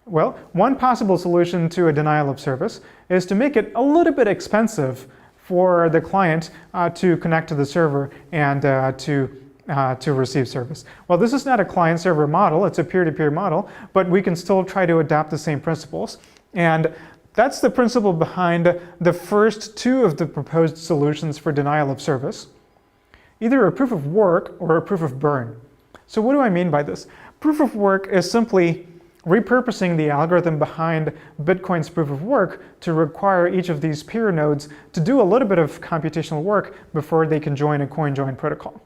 A: Well, one possible solution to a denial of service is to make it a little bit expensive for the client to connect to the server and to receive service. Well, this is not a client-server model, it's a peer-to-peer model, but we can still try to adapt the same principles. And that's the principle behind the first two of the proposed solutions for denial of service, either a proof of work or a proof of burn. So what do I mean by this? Proof of work is simply repurposing the algorithm behind Bitcoin's proof of work to require each of these peer nodes to do a little bit of computational work before they can join a coin-join protocol.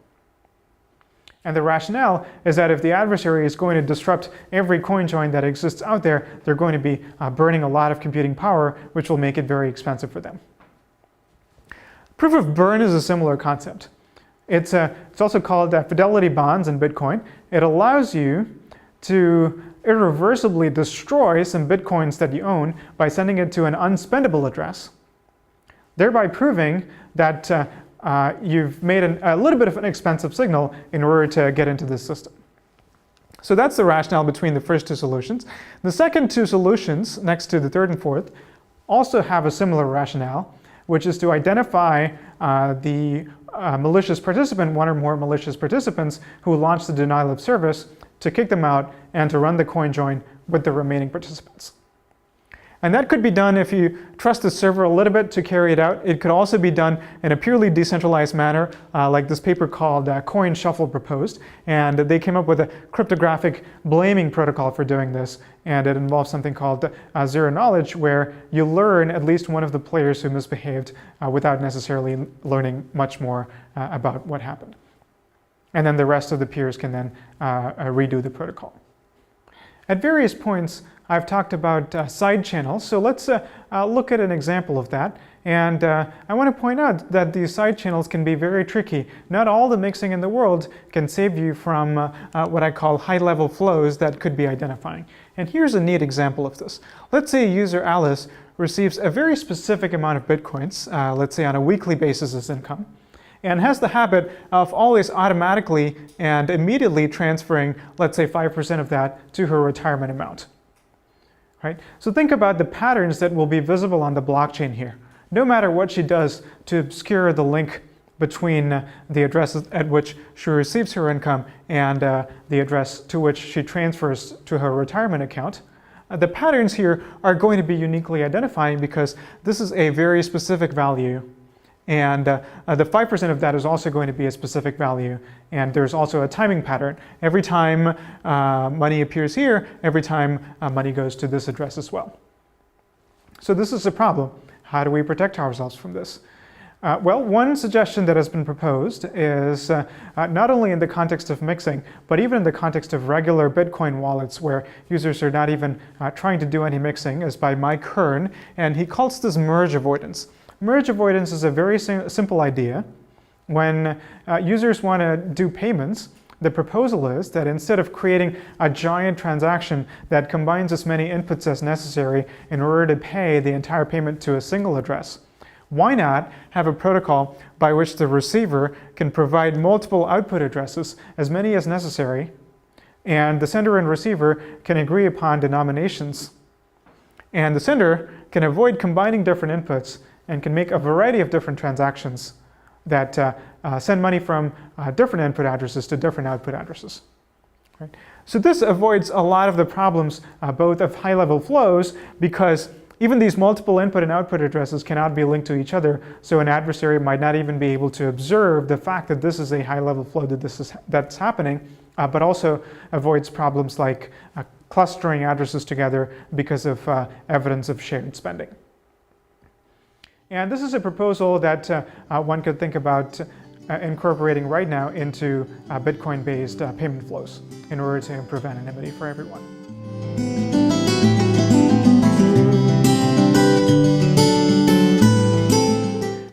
A: And the rationale is that if the adversary is going to disrupt every coin join that exists out there, they're going to be burning a lot of computing power, which will make it very expensive for them. Proof of burn is a similar concept. It's also called fidelity bonds in Bitcoin. It allows you to irreversibly destroy some Bitcoins that you own by sending it to an unspendable address, thereby proving that you've made a little bit of an expensive signal in order to get into this system. So that's the rationale between the first two solutions. The second two solutions, next to the third and fourth, also have a similar rationale, which is to identify the malicious participant, one or more malicious participants who launched the denial of service, to kick them out and to run the coin join with the remaining participants. And that could be done if you trust the server a little bit to carry it out. It could also be done in a purely decentralized manner, like this paper called Coin Shuffle proposed. And they came up with a cryptographic blaming protocol for doing this. And it involves something called zero knowledge, where you learn at least one of the players who misbehaved without necessarily learning much more about what happened. And then the rest of the peers can then redo the protocol. At various points, I've talked about side channels, so let's look at an example of that. And I want to point out that these side channels can be very tricky. Not all the mixing in the world can save you from what I call high-level flows that could be identifying. And here's a neat example of this. Let's say user Alice receives a very specific amount of Bitcoins, let's say on a weekly basis as income, and has the habit of always automatically and immediately transferring, let's say 5% of that to her retirement amount. Right? So think about the patterns that will be visible on the blockchain here. No matter what she does to obscure the link between the address at which she receives her income and the address to which she transfers to her retirement account, the patterns here are going to be uniquely identifying because this is a very specific value. And the 5% of that is also going to be a specific value. And there's also a timing pattern. Every time money appears here, every time money goes to this address as well. So this is a problem. How do we protect ourselves from this? Well, one suggestion that has been proposed is not only in the context of mixing, but even in the context of regular Bitcoin wallets where users are not even trying to do any mixing, is by Mike Hearn, and he calls this merge avoidance. Merge avoidance is a very simple idea. When users want to do payments, the proposal is that instead of creating a giant transaction that combines as many inputs as necessary in order to pay the entire payment to a single address, why not have a protocol by which the receiver can provide multiple output addresses, as many as necessary, and the sender and receiver can agree upon denominations. And the sender can avoid combining different inputs and can make a variety of different transactions that send money from different input addresses to different output addresses. Right? So this avoids a lot of the problems both of high-level flows, because even these multiple input and output addresses cannot be linked to each other, so an adversary might not even be able to observe the fact that this is a high-level flow that's happening, but also avoids problems like clustering addresses together because of evidence of shared spending. And this is a proposal that one could think about incorporating right now into Bitcoin-based payment flows in order to improve anonymity for everyone.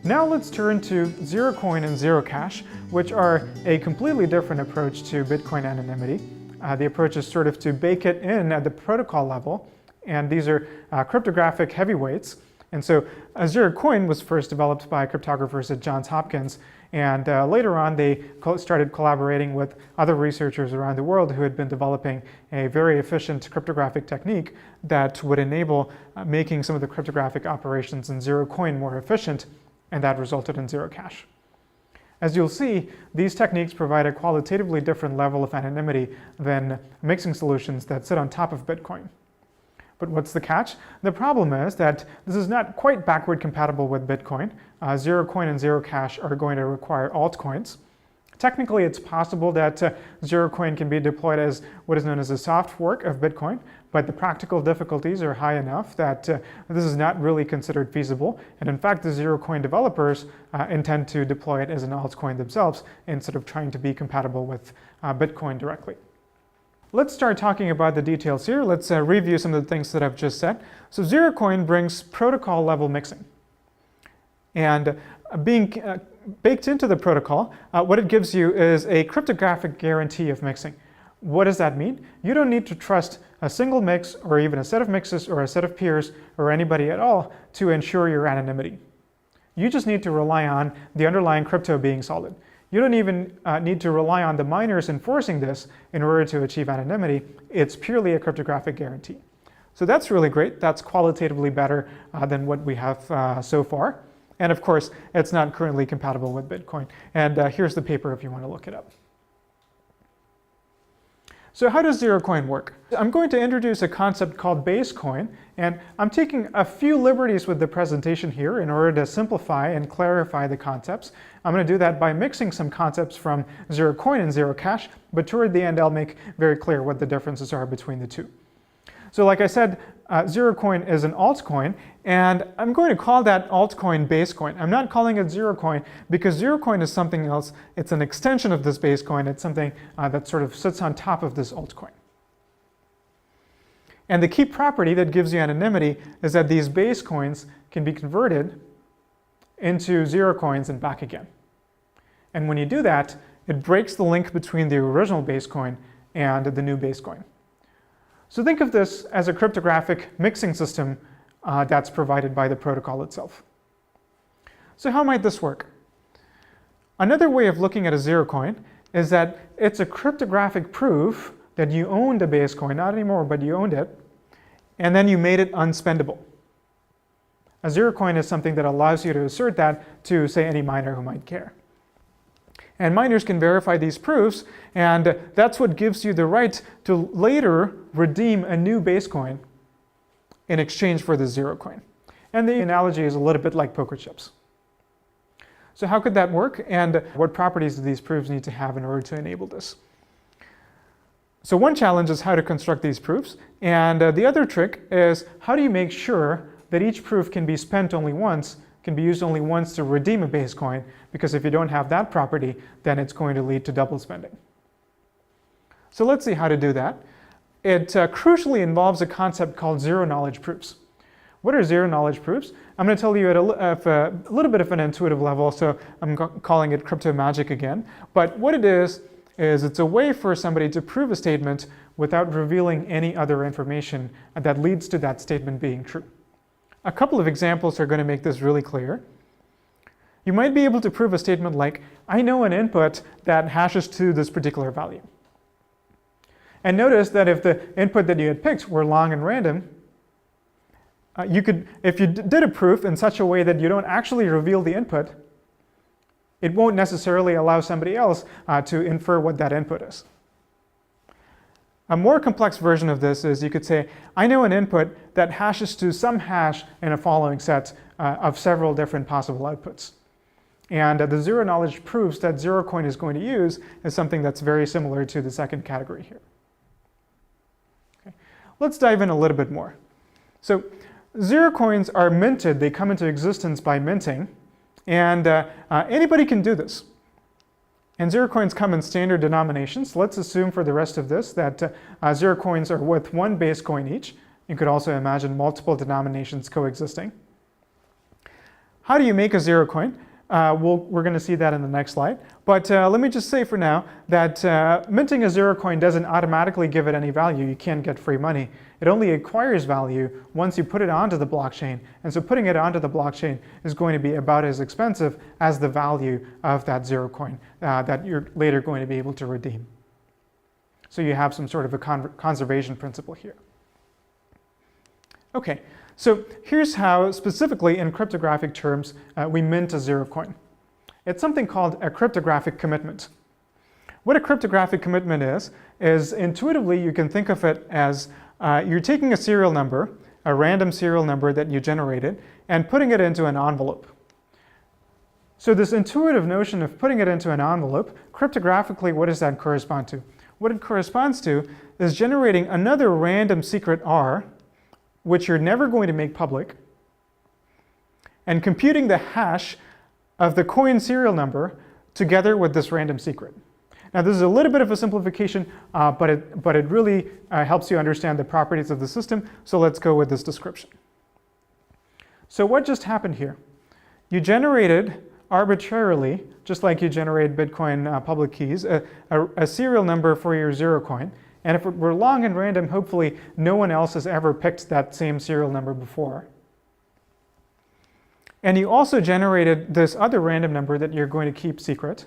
A: Now let's turn to Zerocoin and Zerocash, which are a completely different approach to Bitcoin anonymity. The approach is sort of to bake it in at the protocol level, and these are cryptographic heavyweights. And so Zerocoin was first developed by cryptographers at Johns Hopkins, and later on they started collaborating with other researchers around the world who had been developing a very efficient cryptographic technique that would enable making some of the cryptographic operations in Zerocoin more efficient, and that resulted in Zerocash. As you'll see, these techniques provide a qualitatively different level of anonymity than mixing solutions that sit on top of Bitcoin. But what's the catch? The problem is that this is not quite backward compatible with Bitcoin. Zerocoin and Zerocash are going to require altcoins. Technically, it's possible that Zerocoin can be deployed as what is known as a soft fork of Bitcoin, but the practical difficulties are high enough that this is not really considered feasible. And in fact, the Zerocoin developers intend to deploy it as an altcoin themselves instead of trying to be compatible with Bitcoin directly. Let's start talking about the details here. Let's review some of the things that I've just said. So Zerocoin brings protocol level mixing. And being baked into the protocol, what it gives you is a cryptographic guarantee of mixing. What does that mean? You don't need to trust a single mix or even a set of mixes or a set of peers or anybody at all to ensure your anonymity. You just need to rely on the underlying crypto being solid. You don't even need to rely on the miners enforcing this in order to achieve anonymity. It's purely a cryptographic guarantee. So that's really great. That's qualitatively better than what we have so far. And of course, it's not currently compatible with Bitcoin. And here's the paper if you want to look it up. So how does Zerocoin work? I'm going to introduce a concept called base coin, and I'm taking a few liberties with the presentation here in order to simplify and clarify the concepts. I'm going to do that by mixing some concepts from Zerocoin and Zerocash, but toward the end I'll make very clear what the differences are between the two. So like I said, Zerocoin is an altcoin, and I'm going to call that altcoin basecoin. I'm not calling it Zerocoin because Zerocoin is something else. It's an extension of this basecoin. It's something that sort of sits on top of this altcoin. And the key property that gives you anonymity is that these basecoins can be converted into Zerocoins and back again. And when you do that, it breaks the link between the original basecoin and the new basecoin. So think of this as a cryptographic mixing system that's provided by the protocol itself. So how might this work? Another way of looking at a Zerocoin is that it's a cryptographic proof that you owned a basecoin, not anymore, but you owned it, and then you made it unspendable. A Zerocoin is something that allows you to assert that to, say, any miner who might care. And miners can verify these proofs, and that's what gives you the right to later redeem a new basecoin in exchange for the Zerocoin. And the analogy is a little bit like poker chips. So how could that work, and what properties do these proofs need to have in order to enable this? So one challenge is how to construct these proofs, and the other trick is how do you make sure that each proof can be spent only once, can be used only once to redeem a base coin, because if you don't have that property, then it's going to lead to double spending. So let's see how to do that. It crucially involves a concept called zero-knowledge proofs. What are zero-knowledge proofs? I'm going to tell you at a little bit of an intuitive level, so I'm calling it crypto magic again. But what it is it's a way for somebody to prove a statement without revealing any other information that leads to that statement being true. A couple of examples are going to make this really clear. You might be able to prove a statement like, I know an input that hashes to this particular value. And notice that if the input that you had picked were long and random, if you did a proof in such a way that you don't actually reveal the input, it won't necessarily allow somebody else to infer what that input is. A more complex version of this is you could say, I know an input that hashes to some hash in a following set of several different possible outputs. And the zero-knowledge proofs that Zerocoin is going to use is something that's very similar to the second category here. Okay. Let's dive in a little bit more. So Zerocoins are minted, they come into existence by minting, and anybody can do this. And Zerocoins come in standard denominations. Let's assume for the rest of this that Zerocoins are worth one base coin each. You could also imagine multiple denominations coexisting. How do you make a Zerocoin? We're going to see that in the next slide. But let me just say for now that minting a Zerocoin doesn't automatically give it any value. You can't get free money. It only acquires value once you put it onto the blockchain. And so putting it onto the blockchain is going to be about as expensive as the value of that Zerocoin that you're later going to be able to redeem. So you have some sort of a conservation principle here. Okay. So here's how, specifically in cryptographic terms, we mint a Zerocoin. It's something called a cryptographic commitment. What a cryptographic commitment is intuitively you can think of it as you're taking a serial number, a random serial number that you generated, and putting it into an envelope. So this intuitive notion of putting it into an envelope, cryptographically, what does that correspond to? What it corresponds to is generating another random secret R, which you're never going to make public, and computing the hash of the coin serial number together with this random secret. Now this is a little bit of a simplification, but it really helps you understand the properties of the system, so let's go with this description. So what just happened here? You generated arbitrarily, just like you generate Bitcoin public keys, a serial number for your Zerocoin. And if it were long and random, hopefully no one else has ever picked that same serial number before. And you also generated this other random number that you're going to keep secret.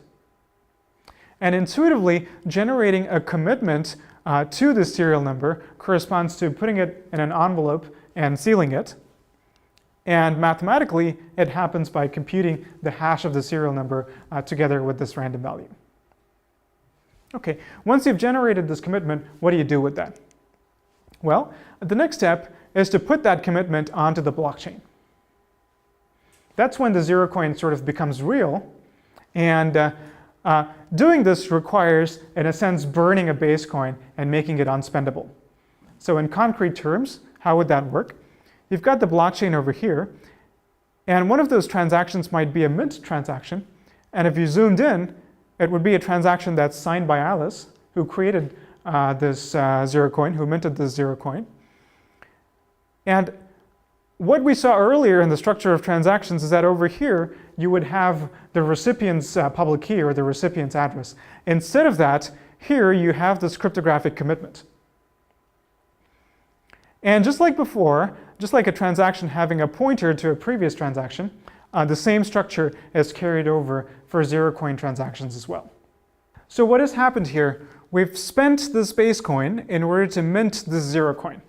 A: And intuitively, generating a commitment to this serial number corresponds to putting it in an envelope and sealing it. And mathematically, it happens by computing the hash of the serial number together with this random value. Okay, once you've generated this commitment, what do you do with that? Well, the next step is to put that commitment onto the blockchain. That's when the Zerocoin sort of becomes real, and doing this requires, in a sense, burning a base coin and making it unspendable. So in concrete terms, how would that work? You've got the blockchain over here, and one of those transactions might be a mint transaction, and if you zoomed in, it would be a transaction that's signed by Alice, who created this Zerocoin, who minted this Zerocoin. And what we saw earlier in the structure of transactions is that over here, you would have the recipient's public key or the recipient's address. Instead of that, here you have this cryptographic commitment. And just like before, just like a transaction having a pointer to a previous transaction, the same structure is carried over for Zerocoin transactions as well. So what has happened here? We've spent this base coin in order to mint this Zerocoin.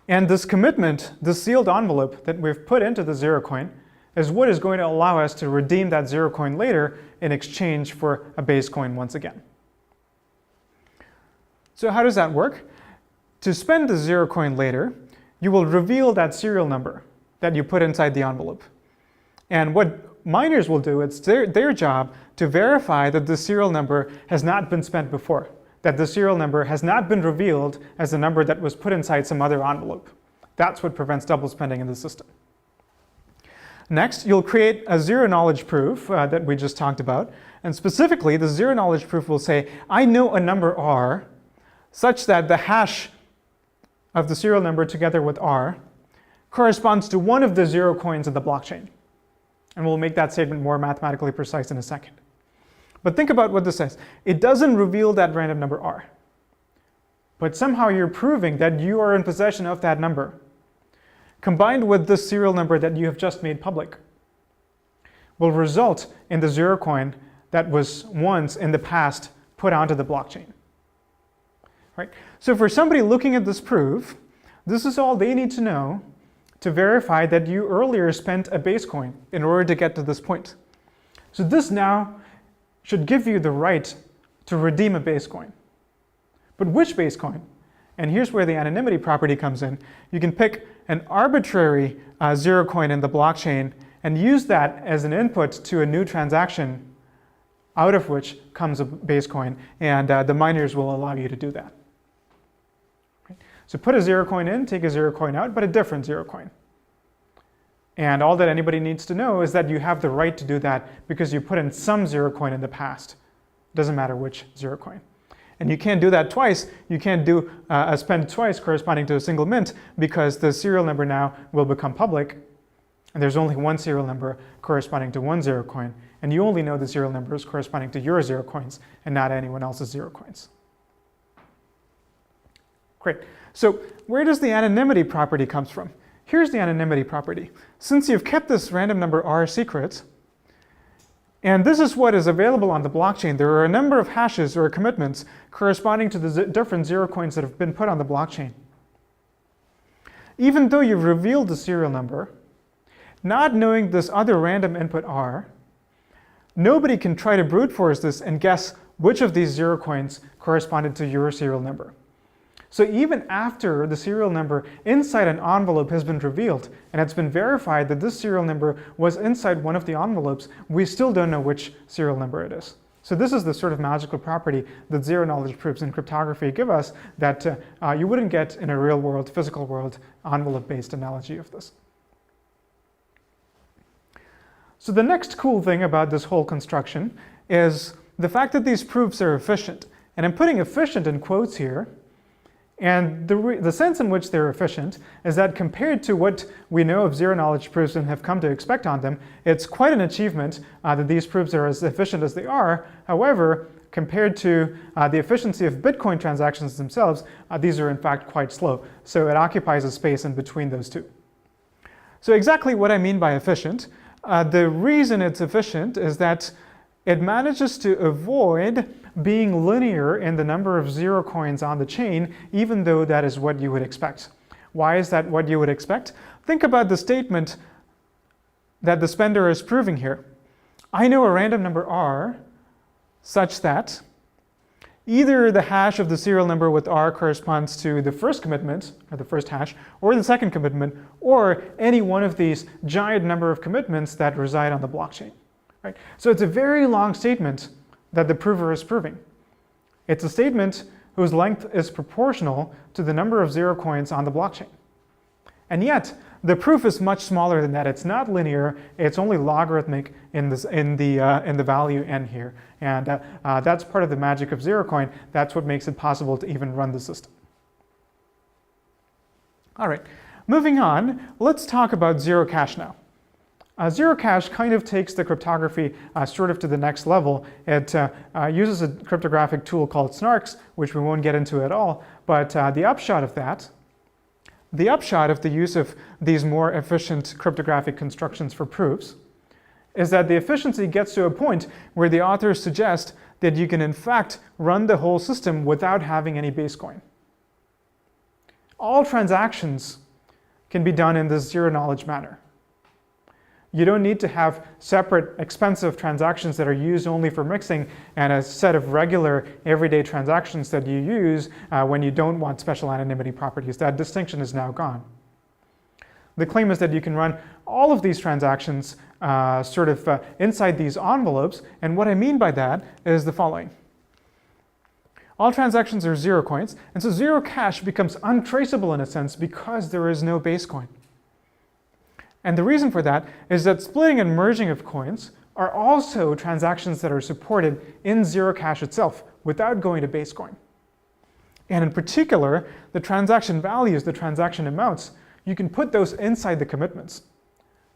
A: And this commitment, this sealed envelope that we've put into the Zerocoin, is what is going to allow us to redeem that Zerocoin later in exchange for a base coin once again. So how does that work? To spend the Zerocoin later, you will reveal that serial number that you put inside the envelope. And what miners will do, it's their job to verify that the serial number has not been spent before, that the serial number has not been revealed as a number that was put inside some other envelope. That's what prevents double spending in the system. Next, you'll create a zero-knowledge proof that we just talked about. And specifically, the zero-knowledge proof will say, I know a number R such that the hash of the serial number together with R corresponds to one of the 0 coins in the blockchain. And we'll make that statement more mathematically precise in a second. But think about what this says. It doesn't reveal that random number R. But somehow you're proving that you are in possession of that number, combined with this serial number that you have just made public, will result in the 0 coin that was once in the past put onto the blockchain. Right? So for somebody looking at this proof, this is all they need to know to verify that you earlier spent a base coin in order to get to this point. So this now should give you the right to redeem a base coin. But which base coin? And here's where the anonymity property comes in. You can pick an arbitrary 0 coin in the blockchain and use that as an input to a new transaction, out of which comes a base coin, and the miners will allow you to do that. Right? So put a 0 coin in, take a 0 coin out, but a different 0 coin. And all that anybody needs to know is that you have the right to do that because you put in some 0 coin in the past. It doesn't matter which 0 coin. And you can't do that twice. You can't do a spend twice corresponding to a single mint because the serial number now will become public. And there's only one serial number corresponding to one 0 coin. And you only know the serial number is corresponding to your 0 coins and not anyone else's 0 coins. Great. So where does the anonymity property comes from? Here's the anonymity property. Since you've kept this random number R secret, and this is what is available on the blockchain, there are a number of hashes or commitments corresponding to the different 0 coins that have been put on the blockchain. Even though you've revealed the serial number, not knowing this other random input R, nobody can try to brute force this and guess which of these 0 coins corresponded to your serial number. So even after the serial number inside an envelope has been revealed, and it's been verified that this serial number was inside one of the envelopes, we still don't know which serial number it is. So this is the sort of magical property that zero-knowledge proofs in cryptography give us that you wouldn't get in a real-world, physical world, envelope-based analogy of this. So the next cool thing about this whole construction is the fact that these proofs are efficient. And I'm putting efficient in quotes here. And the sense in which they're efficient is that compared to what we know of zero-knowledge proofs and have come to expect on them, it's quite an achievement that these proofs are as efficient as they are. However, compared to the efficiency of Bitcoin transactions themselves, these are in fact quite slow. So it occupies a space in between those two. So exactly what I mean by efficient, the reason it's efficient is that it manages to avoid being linear in the number of 0 coins on the chain, even though that is what you would expect. Why is that what you would expect? Think about the statement that the spender is proving here. I know a random number R such that either the hash of the serial number with R corresponds to the first commitment, or the first hash, or the second commitment, or any one of these giant number of commitments that reside on the blockchain. Right? So it's a very long statement that the prover is proving. It's a statement whose length is proportional to the number of 0 coins on the blockchain. And yet, the proof is much smaller than that. It's not linear. It's only logarithmic in the value n here. And that's part of the magic of Zerocoin. That's what makes it possible to even run the system. All right, moving on, let's talk about Zerocash now. Zerocash kind of takes the cryptography sort of to the next level. It uses a cryptographic tool called SNARKs, which we won't get into at all. But the upshot of the use of these more efficient cryptographic constructions for proofs is that the efficiency gets to a point where the authors suggest that you can in fact run the whole system without having any base coin. All transactions can be done in this zero-knowledge manner. You don't need to have separate expensive transactions that are used only for mixing and a set of regular everyday transactions that you use when you don't want special anonymity properties. That distinction is now gone. The claim is that you can run all of these transactions inside these envelopes, and what I mean by that is the following. All transactions are zero coins, and so Zerocash becomes untraceable in a sense because there is no base coin. And the reason for that is that splitting and merging of coins are also transactions that are supported in Zerocash itself without going to base coin. And in particular, the transaction values, the transaction amounts, you can put those inside the commitments.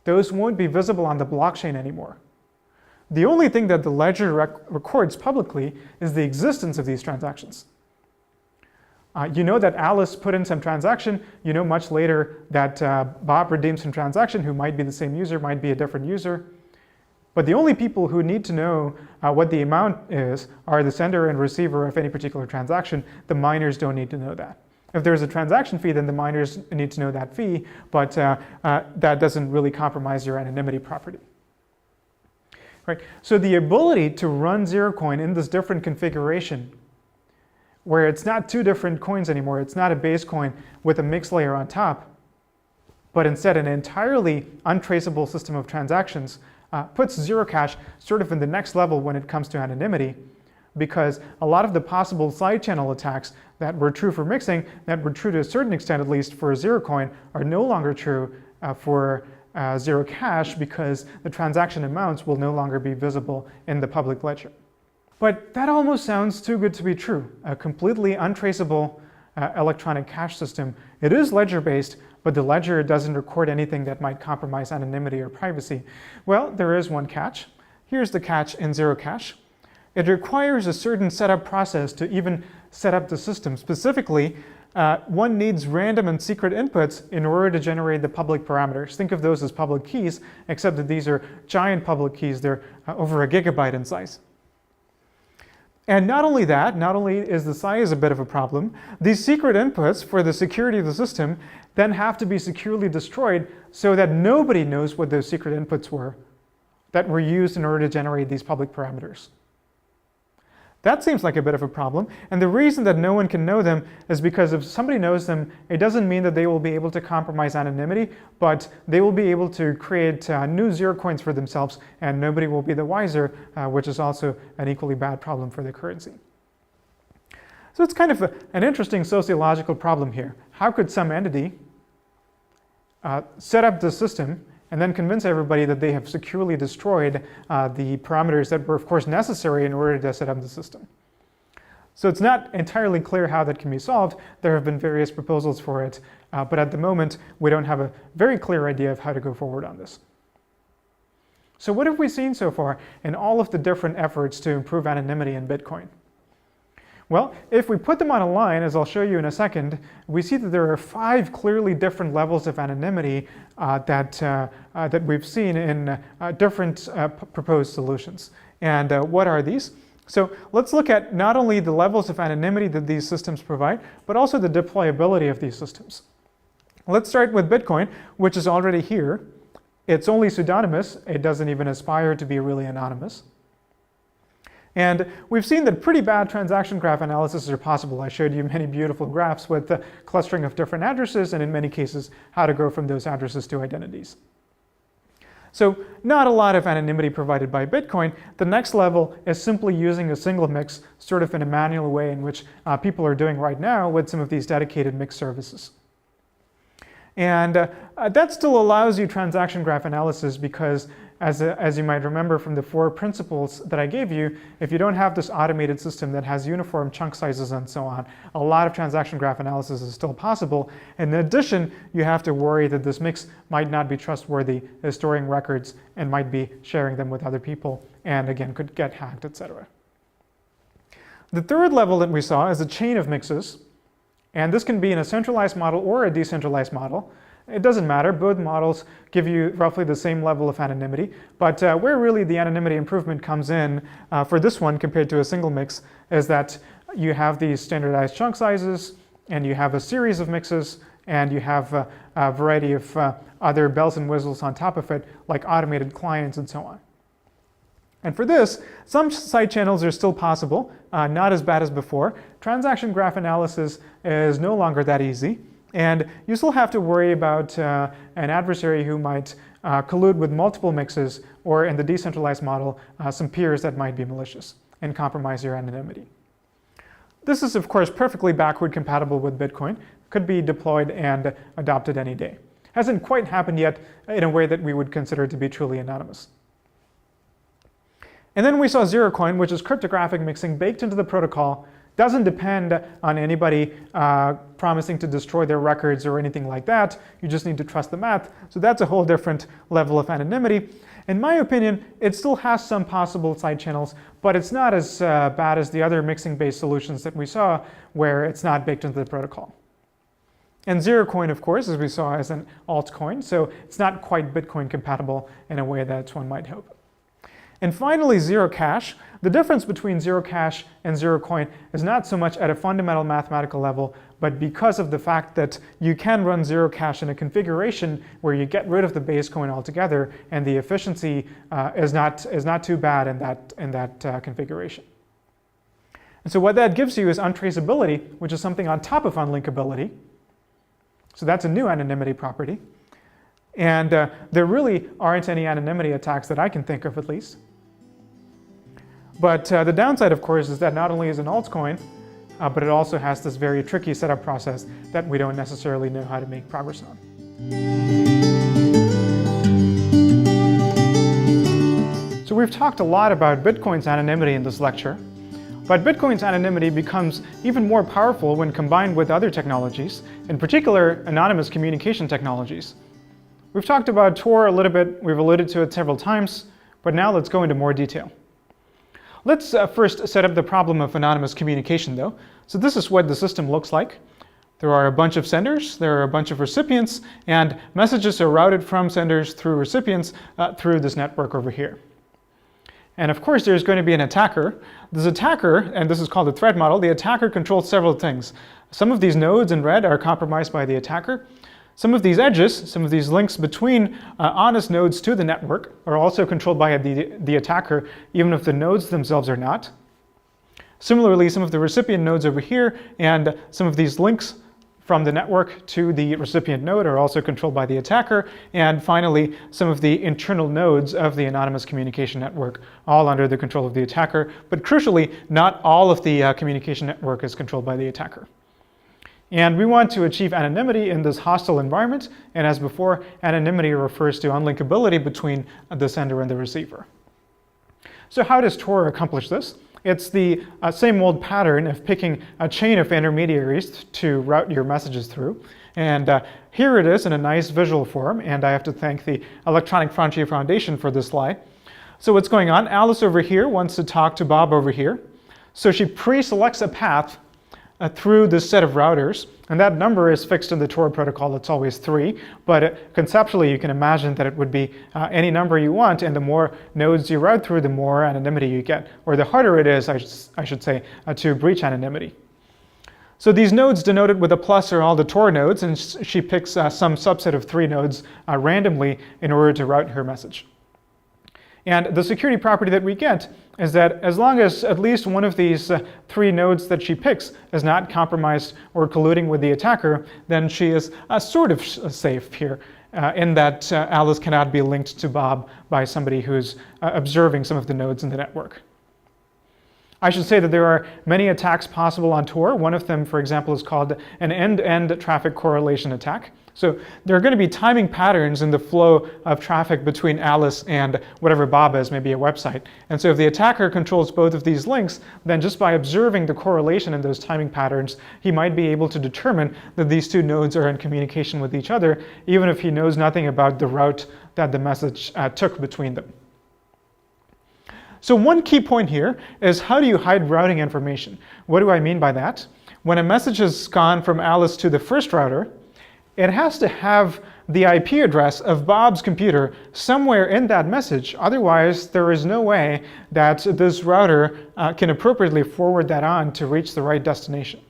A: Those won't be visible on the blockchain anymore. The only thing that the ledger records publicly is the existence of these transactions. You know that Alice put in some transaction. You know much later that Bob redeemed some transaction who might be the same user, might be a different user. But the only people who need to know what the amount is are the sender and receiver of any particular transaction. The miners don't need to know that. If there's a transaction fee, then the miners need to know that fee, but that doesn't really compromise your anonymity property. Right? So the ability to run Zerocoin in this different configuration, where it's not two different coins anymore, it's not a base coin with a mix layer on top, but instead an entirely untraceable system of transactions, puts Zerocash sort of in the next level when it comes to anonymity, because a lot of the possible side channel attacks that were true for mixing, that were true to a certain extent at least for Zerocoin, are no longer true for Zerocash because the transaction amounts will no longer be visible in the public ledger. But that almost sounds too good to be true. A completely untraceable electronic cash system. It is ledger-based, but the ledger doesn't record anything that might compromise anonymity or privacy. Well, there is one catch. Here's the catch in Zerocash. It requires a certain setup process to even set up the system. Specifically, one needs random and secret inputs in order to generate the public parameters. Think of those as public keys, except that these are giant public keys. They're over 1 gigabyte in size. And not only that, not only is the size a bit of a problem, these secret inputs for the security of the system then have to be securely destroyed so that nobody knows what those secret inputs were that were used in order to generate these public parameters. That seems like a bit of a problem, and the reason that no one can know them is because if somebody knows them, it doesn't mean that they will be able to compromise anonymity, but they will be able to create new zero coins for themselves, and nobody will be the wiser, which is also an equally bad problem for the currency. So it's kind of an interesting sociological problem here. How could some entity set up the system and then convince everybody that they have securely destroyed the parameters that were, of course, necessary in order to set up the system? So it's not entirely clear how that can be solved. There have been various proposals for it, but at the moment, we don't have a very clear idea of how to go forward on this. So what have we seen so far in all of the different efforts to improve anonymity in Bitcoin? Well, if we put them on a line, as I'll show you in a second, we see that there are 5 clearly different levels of anonymity that we've seen in different proposed solutions. And what are these? So let's look at not only the levels of anonymity that these systems provide, but also the deployability of these systems. Let's start with Bitcoin, which is already here. It's only pseudonymous. It doesn't even aspire to be really anonymous. And we've seen that pretty bad transaction graph analysis are possible. I showed you many beautiful graphs with the clustering of different addresses, and in many cases, how to go from those addresses to identities. So not a lot of anonymity provided by Bitcoin. The next level is simply using a single mix, sort of in a manual way in which people are doing right now with some of these dedicated mix services. And that still allows you transaction graph analysis because, as you might remember from the 4 principles that I gave you, if you don't have this automated system that has uniform chunk sizes and so on, a lot of transaction graph analysis is still possible. In addition, you have to worry that this mix might not be trustworthy, is storing records, and might be sharing them with other people, and again, could get hacked, etc. The third level that we saw is a chain of mixes. And this can be in a centralized model or a decentralized model. It doesn't matter. Both models give you roughly the same level of anonymity. But where really the anonymity improvement comes in for this one compared to a single mix is that you have these standardized chunk sizes, and you have a series of mixes, and you have a variety of other bells and whistles on top of it, like automated clients and so on. And for this, some side channels are still possible, not as bad as before. Transaction graph analysis is no longer that easy. And you still have to worry about an adversary who might collude with multiple mixes, or in the decentralized model, some peers that might be malicious and compromise your anonymity. This is, of course, perfectly backward compatible with Bitcoin, could be deployed and adopted any day. Hasn't quite happened yet in a way that we would consider to be truly anonymous. And then we saw Zerocoin, which is cryptographic mixing baked into the protocol, doesn't depend on anybody promising to destroy their records or anything like that. You just need to trust the math. So that's a whole different level of anonymity. In my opinion, it still has some possible side channels, but it's not as bad as the other mixing-based solutions that we saw where it's not baked into the protocol. And Zerocoin, of course, as we saw, is an altcoin, so it's not quite Bitcoin compatible in a way that one might hope. And finally, Zerocash. The difference between Zerocash and Zerocoin is not so much at a fundamental mathematical level, but because of the fact that you can run Zerocash in a configuration where you get rid of the base coin altogether, and the efficiency is not too bad in that configuration. And so what that gives you is untraceability, which is something on top of unlinkability. So that's a new anonymity property. And there really aren't any anonymity attacks that I can think of, at least. But the downside, of course, is that not only is an altcoin, but it also has this very tricky setup process that we don't necessarily know how to make progress on. So we've talked a lot about Bitcoin's anonymity in this lecture, but Bitcoin's anonymity becomes even more powerful when combined with other technologies, in particular anonymous communication technologies. We've talked about Tor a little bit, we've alluded to it several times, but now let's go into more detail. Let's first set up the problem of anonymous communication, though. So this is what the system looks like. There are a bunch of senders, there are a bunch of recipients, and messages are routed from senders through recipients through this network over here. And of course, there's going to be an attacker. This attacker, and this is called the threat model, the attacker controls several things. Some of these nodes in red are compromised by the attacker. Some of these edges, some of these links between honest nodes to the network are also controlled by the attacker, even if the nodes themselves are not. Similarly, some of the recipient nodes over here and some of these links from the network to the recipient node are also controlled by the attacker. And finally, some of the internal nodes of the anonymous communication network, all under the control of the attacker. But crucially, not all of the communication network is controlled by the attacker. And we want to achieve anonymity in this hostile environment. And as before, anonymity refers to unlinkability between the sender and the receiver. So how does Tor accomplish this? It's the same old pattern of picking a chain of intermediaries to route your messages through. And here it is in a nice visual form. And I have to thank the Electronic Frontier Foundation for this slide. So what's going on? Alice over here wants to talk to Bob over here. So she pre-selects a path through this set of routers, and that number is fixed in the Tor protocol. It's always 3, but conceptually you can imagine that it would be any number you want, and the more nodes you route through, the more anonymity you get, or the harder it is, I should say, to breach anonymity. So these nodes denoted with a plus are all the Tor nodes, and she picks some subset of 3 nodes randomly in order to route her message. And the security property that we get is that as long as at least one of these 3 nodes that she picks is not compromised or colluding with the attacker, then she is sort of safe here in that Alice cannot be linked to Bob by somebody who's observing some of the nodes in the network. I should say that there are many attacks possible on Tor. One of them, for example, is called an end-to-end traffic correlation attack. So there are going to be timing patterns in the flow of traffic between Alice and whatever Bob is, maybe a website. And so if the attacker controls both of these links, then just by observing the correlation in those timing patterns, he might be able to determine that these 2 nodes are in communication with each other, even if he knows nothing about the route that the message took between them. So one key point here is, how do you hide routing information? What do I mean by that? When a message has gone from Alice to the first router, it has to have the IP address of Bob's computer somewhere in that message. Otherwise, there is no way that this router can appropriately forward that on to reach the right destination.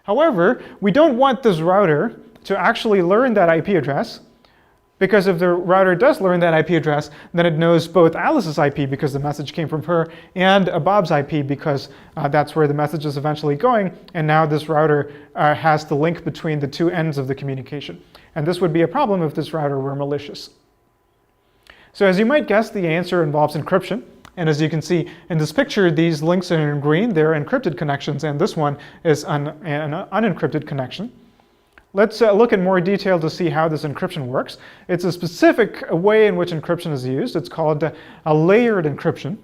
A: However, we don't want this router to actually learn that IP address, because if the router does learn that IP address, then it knows both Alice's IP because the message came from her, and Bob's IP because that's where the message is eventually going. And now this router has the link between the 2 ends of the communication. And this would be a problem if this router were malicious. So as you might guess, the answer involves encryption. And as you can see in this picture, these links are in green. They're encrypted connections, and this one is an unencrypted connection. Let's look in more detail to see how this encryption works. It's a specific way in which encryption is used. It's called a layered encryption.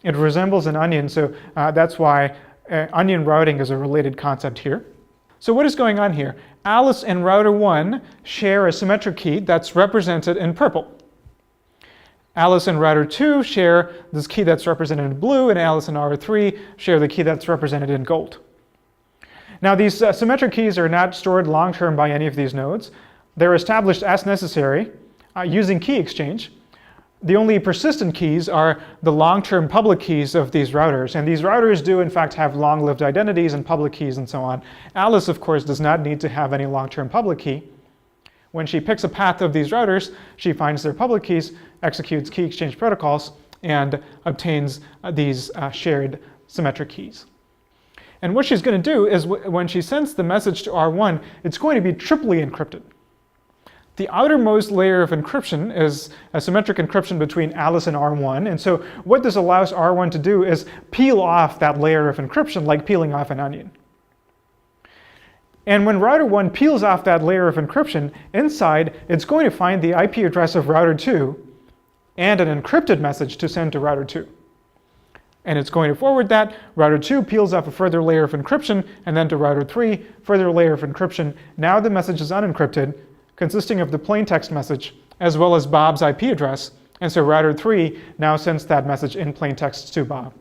A: It resembles an onion, so that's why onion routing is a related concept here. So what is going on here? Alice and router 1 share a symmetric key that's represented in purple. Alice and router 2 share this key that's represented in blue, and Alice and router 3 share the key that's represented in gold. Now these symmetric keys are not stored long-term by any of these nodes. They're established as necessary using key exchange. The only persistent keys are the long-term public keys of these routers, and these routers do in fact have long-lived identities and public keys and so on. Alice, of course, does not need to have any long-term public key. When she picks a path of these routers, she finds their public keys, executes key exchange protocols, and obtains these shared symmetric keys. And what she's going to do is when she sends the message to R1, it's going to be triply encrypted. The outermost layer of encryption is a symmetric encryption between Alice and R1. And so what this allows R1 to do is peel off that layer of encryption like peeling off an onion. And when router 1 peels off that layer of encryption, inside it's going to find the IP address of router 2 and an encrypted message to send to router 2. And it's going to forward that. Router 2 peels off a further layer of encryption, and then to router 3, further layer of encryption. Now the message is unencrypted, consisting of the plain text message as well as Bob's IP address. And so router 3 now sends that message in plain text to Bob.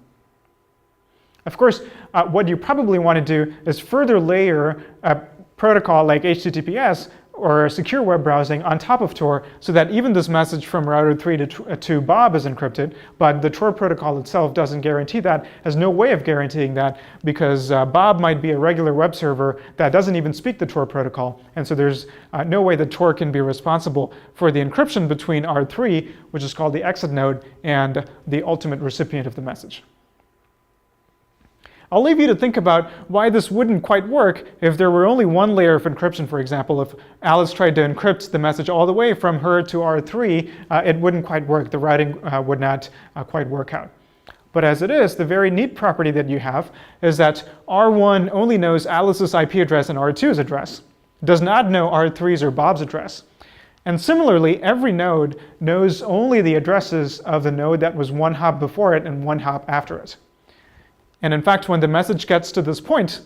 A: Of course, what you probably want to do is further layer a protocol like HTTPS or secure web browsing on top of Tor so that even this message from router 3 to Bob is encrypted, but the Tor protocol itself doesn't guarantee that, has no way of guaranteeing that because Bob might be a regular web server that doesn't even speak the Tor protocol, and so there's no way that Tor can be responsible for the encryption between R3, which is called the exit node, and the ultimate recipient of the message. I'll leave you to think about why this wouldn't quite work if there were only one layer of encryption. For example, if Alice tried to encrypt the message all the way from her to R3, it wouldn't quite work. The routing would not quite work out. But as it is, the very neat property that you have is that R1 only knows Alice's IP address and R2's address, does not know R3's or Bob's address. And similarly, every node knows only the addresses of the node that was one hop before it and one hop after it. And in fact, when the message gets to this point,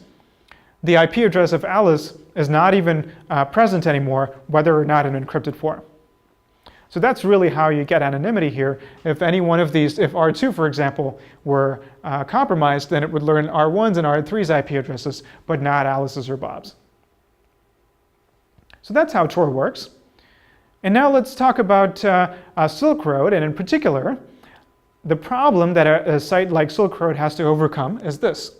A: the IP address of Alice is not even present anymore, whether or not in encrypted form. So that's really how you get anonymity here. If any one of these, if R2, for example, were compromised, then it would learn R1's and R3's IP addresses, but not Alice's or Bob's. So that's how Tor works. And now let's talk about Silk Road, and in particular, the problem that a site like Silk Road has to overcome is this.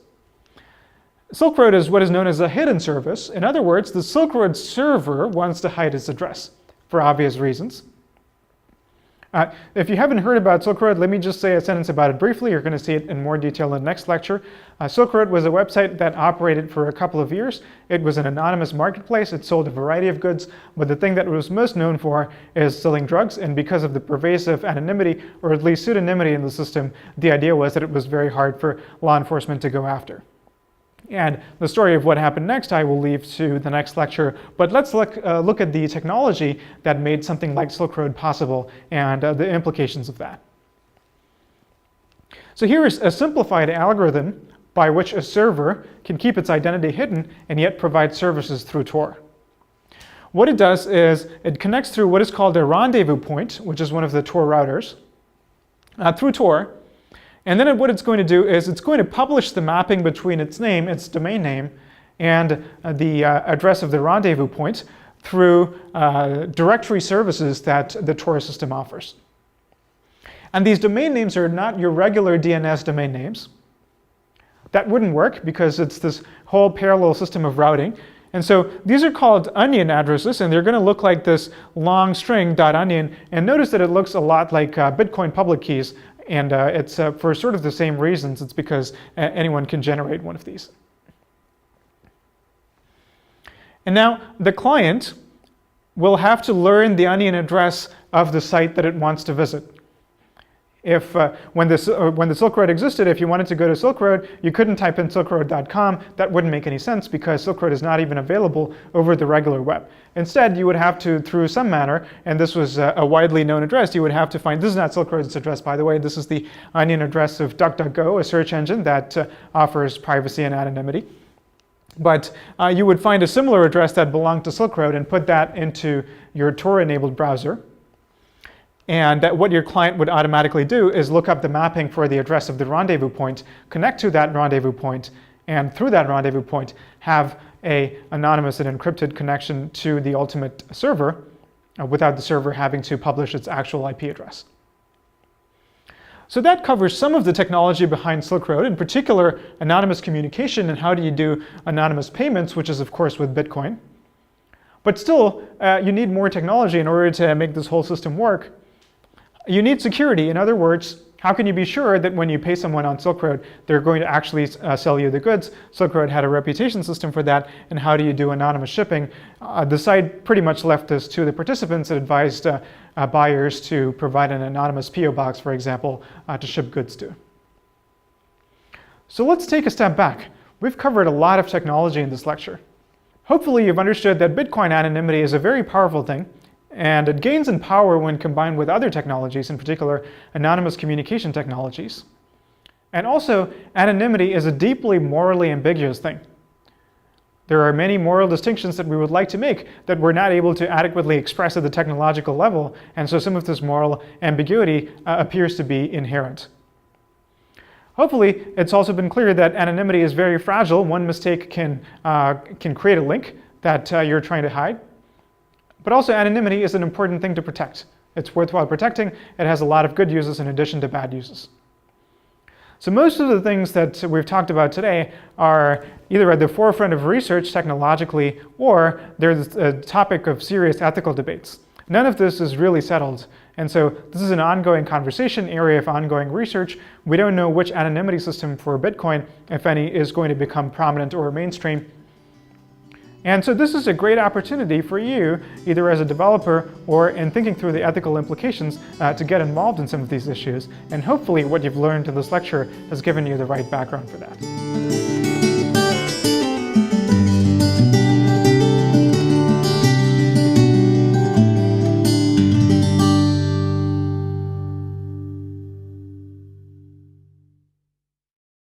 A: Silk Road is what is known as a hidden service. In other words, the Silk Road server wants to hide its address for obvious reasons. If you haven't heard about Silk Road, let me just say a sentence about it briefly. You're going to see it in more detail in the next lecture. Silk Road was a website that operated for a couple of years. It was an anonymous marketplace. It sold a variety of goods, but the thing that it was most known for is selling drugs. And because of the pervasive anonymity, or at least pseudonymity in the system, the idea was that it was very hard for law enforcement to go after. And the story of what happened next I will leave to the next lecture, but let's look at the technology that made something like Silk Road possible and the implications of that. So here is a simplified algorithm by which a server can keep its identity hidden and yet provide services through Tor. What it does is it connects through what is called a rendezvous point, which is one of the Tor routers, through Tor. And then what it's going to do is it's going to publish the mapping between its name, its domain name, and the address of the rendezvous point through directory services that the Tor system offers. And these domain names are not your regular DNS domain names. That wouldn't work because it's this whole parallel system of routing. And so these are called onion addresses, and they're going to look like this long string .onion. And notice that it looks a lot like Bitcoin public keys. And it's for sort of the same reasons. It's because anyone can generate one of these. And now the client will have to learn the onion address of the site that it wants to visit. When the Silk Road existed, if you wanted to go to Silk Road, you couldn't type in silkroad.com. That wouldn't make any sense because Silk Road is not even available over the regular web. Instead, you would have to, through some manner, and this was a widely known address, you would have to find, this is not Silk Road's address, by the way, this is the onion address of DuckDuckGo, a search engine that offers privacy and anonymity. But you would find a similar address that belonged to Silk Road and put that into your Tor-enabled browser. And what your client would automatically do is look up the mapping for the address of the rendezvous point, connect to that rendezvous point, and through that rendezvous point, have an anonymous and encrypted connection to the ultimate server without the server having to publish its actual IP address. So that covers some of the technology behind Silk Road, in particular anonymous communication and how do you do anonymous payments, which is of course with Bitcoin. But still, you need more technology in order to make this whole system work. You need security. In other words, how can you be sure that when you pay someone on Silk Road, they're going to actually sell you the goods? Silk Road had a reputation system for that. And how do you do anonymous shipping? The site pretty much left this to the participants. It advised buyers to provide an anonymous PO box, for example, to ship goods to. So let's take a step back. We've covered a lot of technology in this lecture. Hopefully you've understood that Bitcoin anonymity is a very powerful thing. And it gains in power when combined with other technologies, in particular anonymous communication technologies. And also, anonymity is a deeply morally ambiguous thing. There are many moral distinctions that we would like to make that we're not able to adequately express at the technological level, and so some of this moral ambiguity appears to be inherent. Hopefully, it's also been clear that anonymity is very fragile. One mistake can create a link that you're trying to hide. But also, anonymity is an important thing to protect. It's worthwhile protecting. It has a lot of good uses in addition to bad uses. So most of the things that we've talked about today are either at the forefront of research technologically, or they're the topic of serious ethical debates. None of this is really settled. And so this is an ongoing conversation, area of ongoing research. We don't know which anonymity system for Bitcoin, if any, is going to become prominent or mainstream. And so this is a great opportunity for you, either as a developer or in thinking through the ethical implications, to get involved in some of these issues. And hopefully what you've learned in this lecture has given you the right background for that.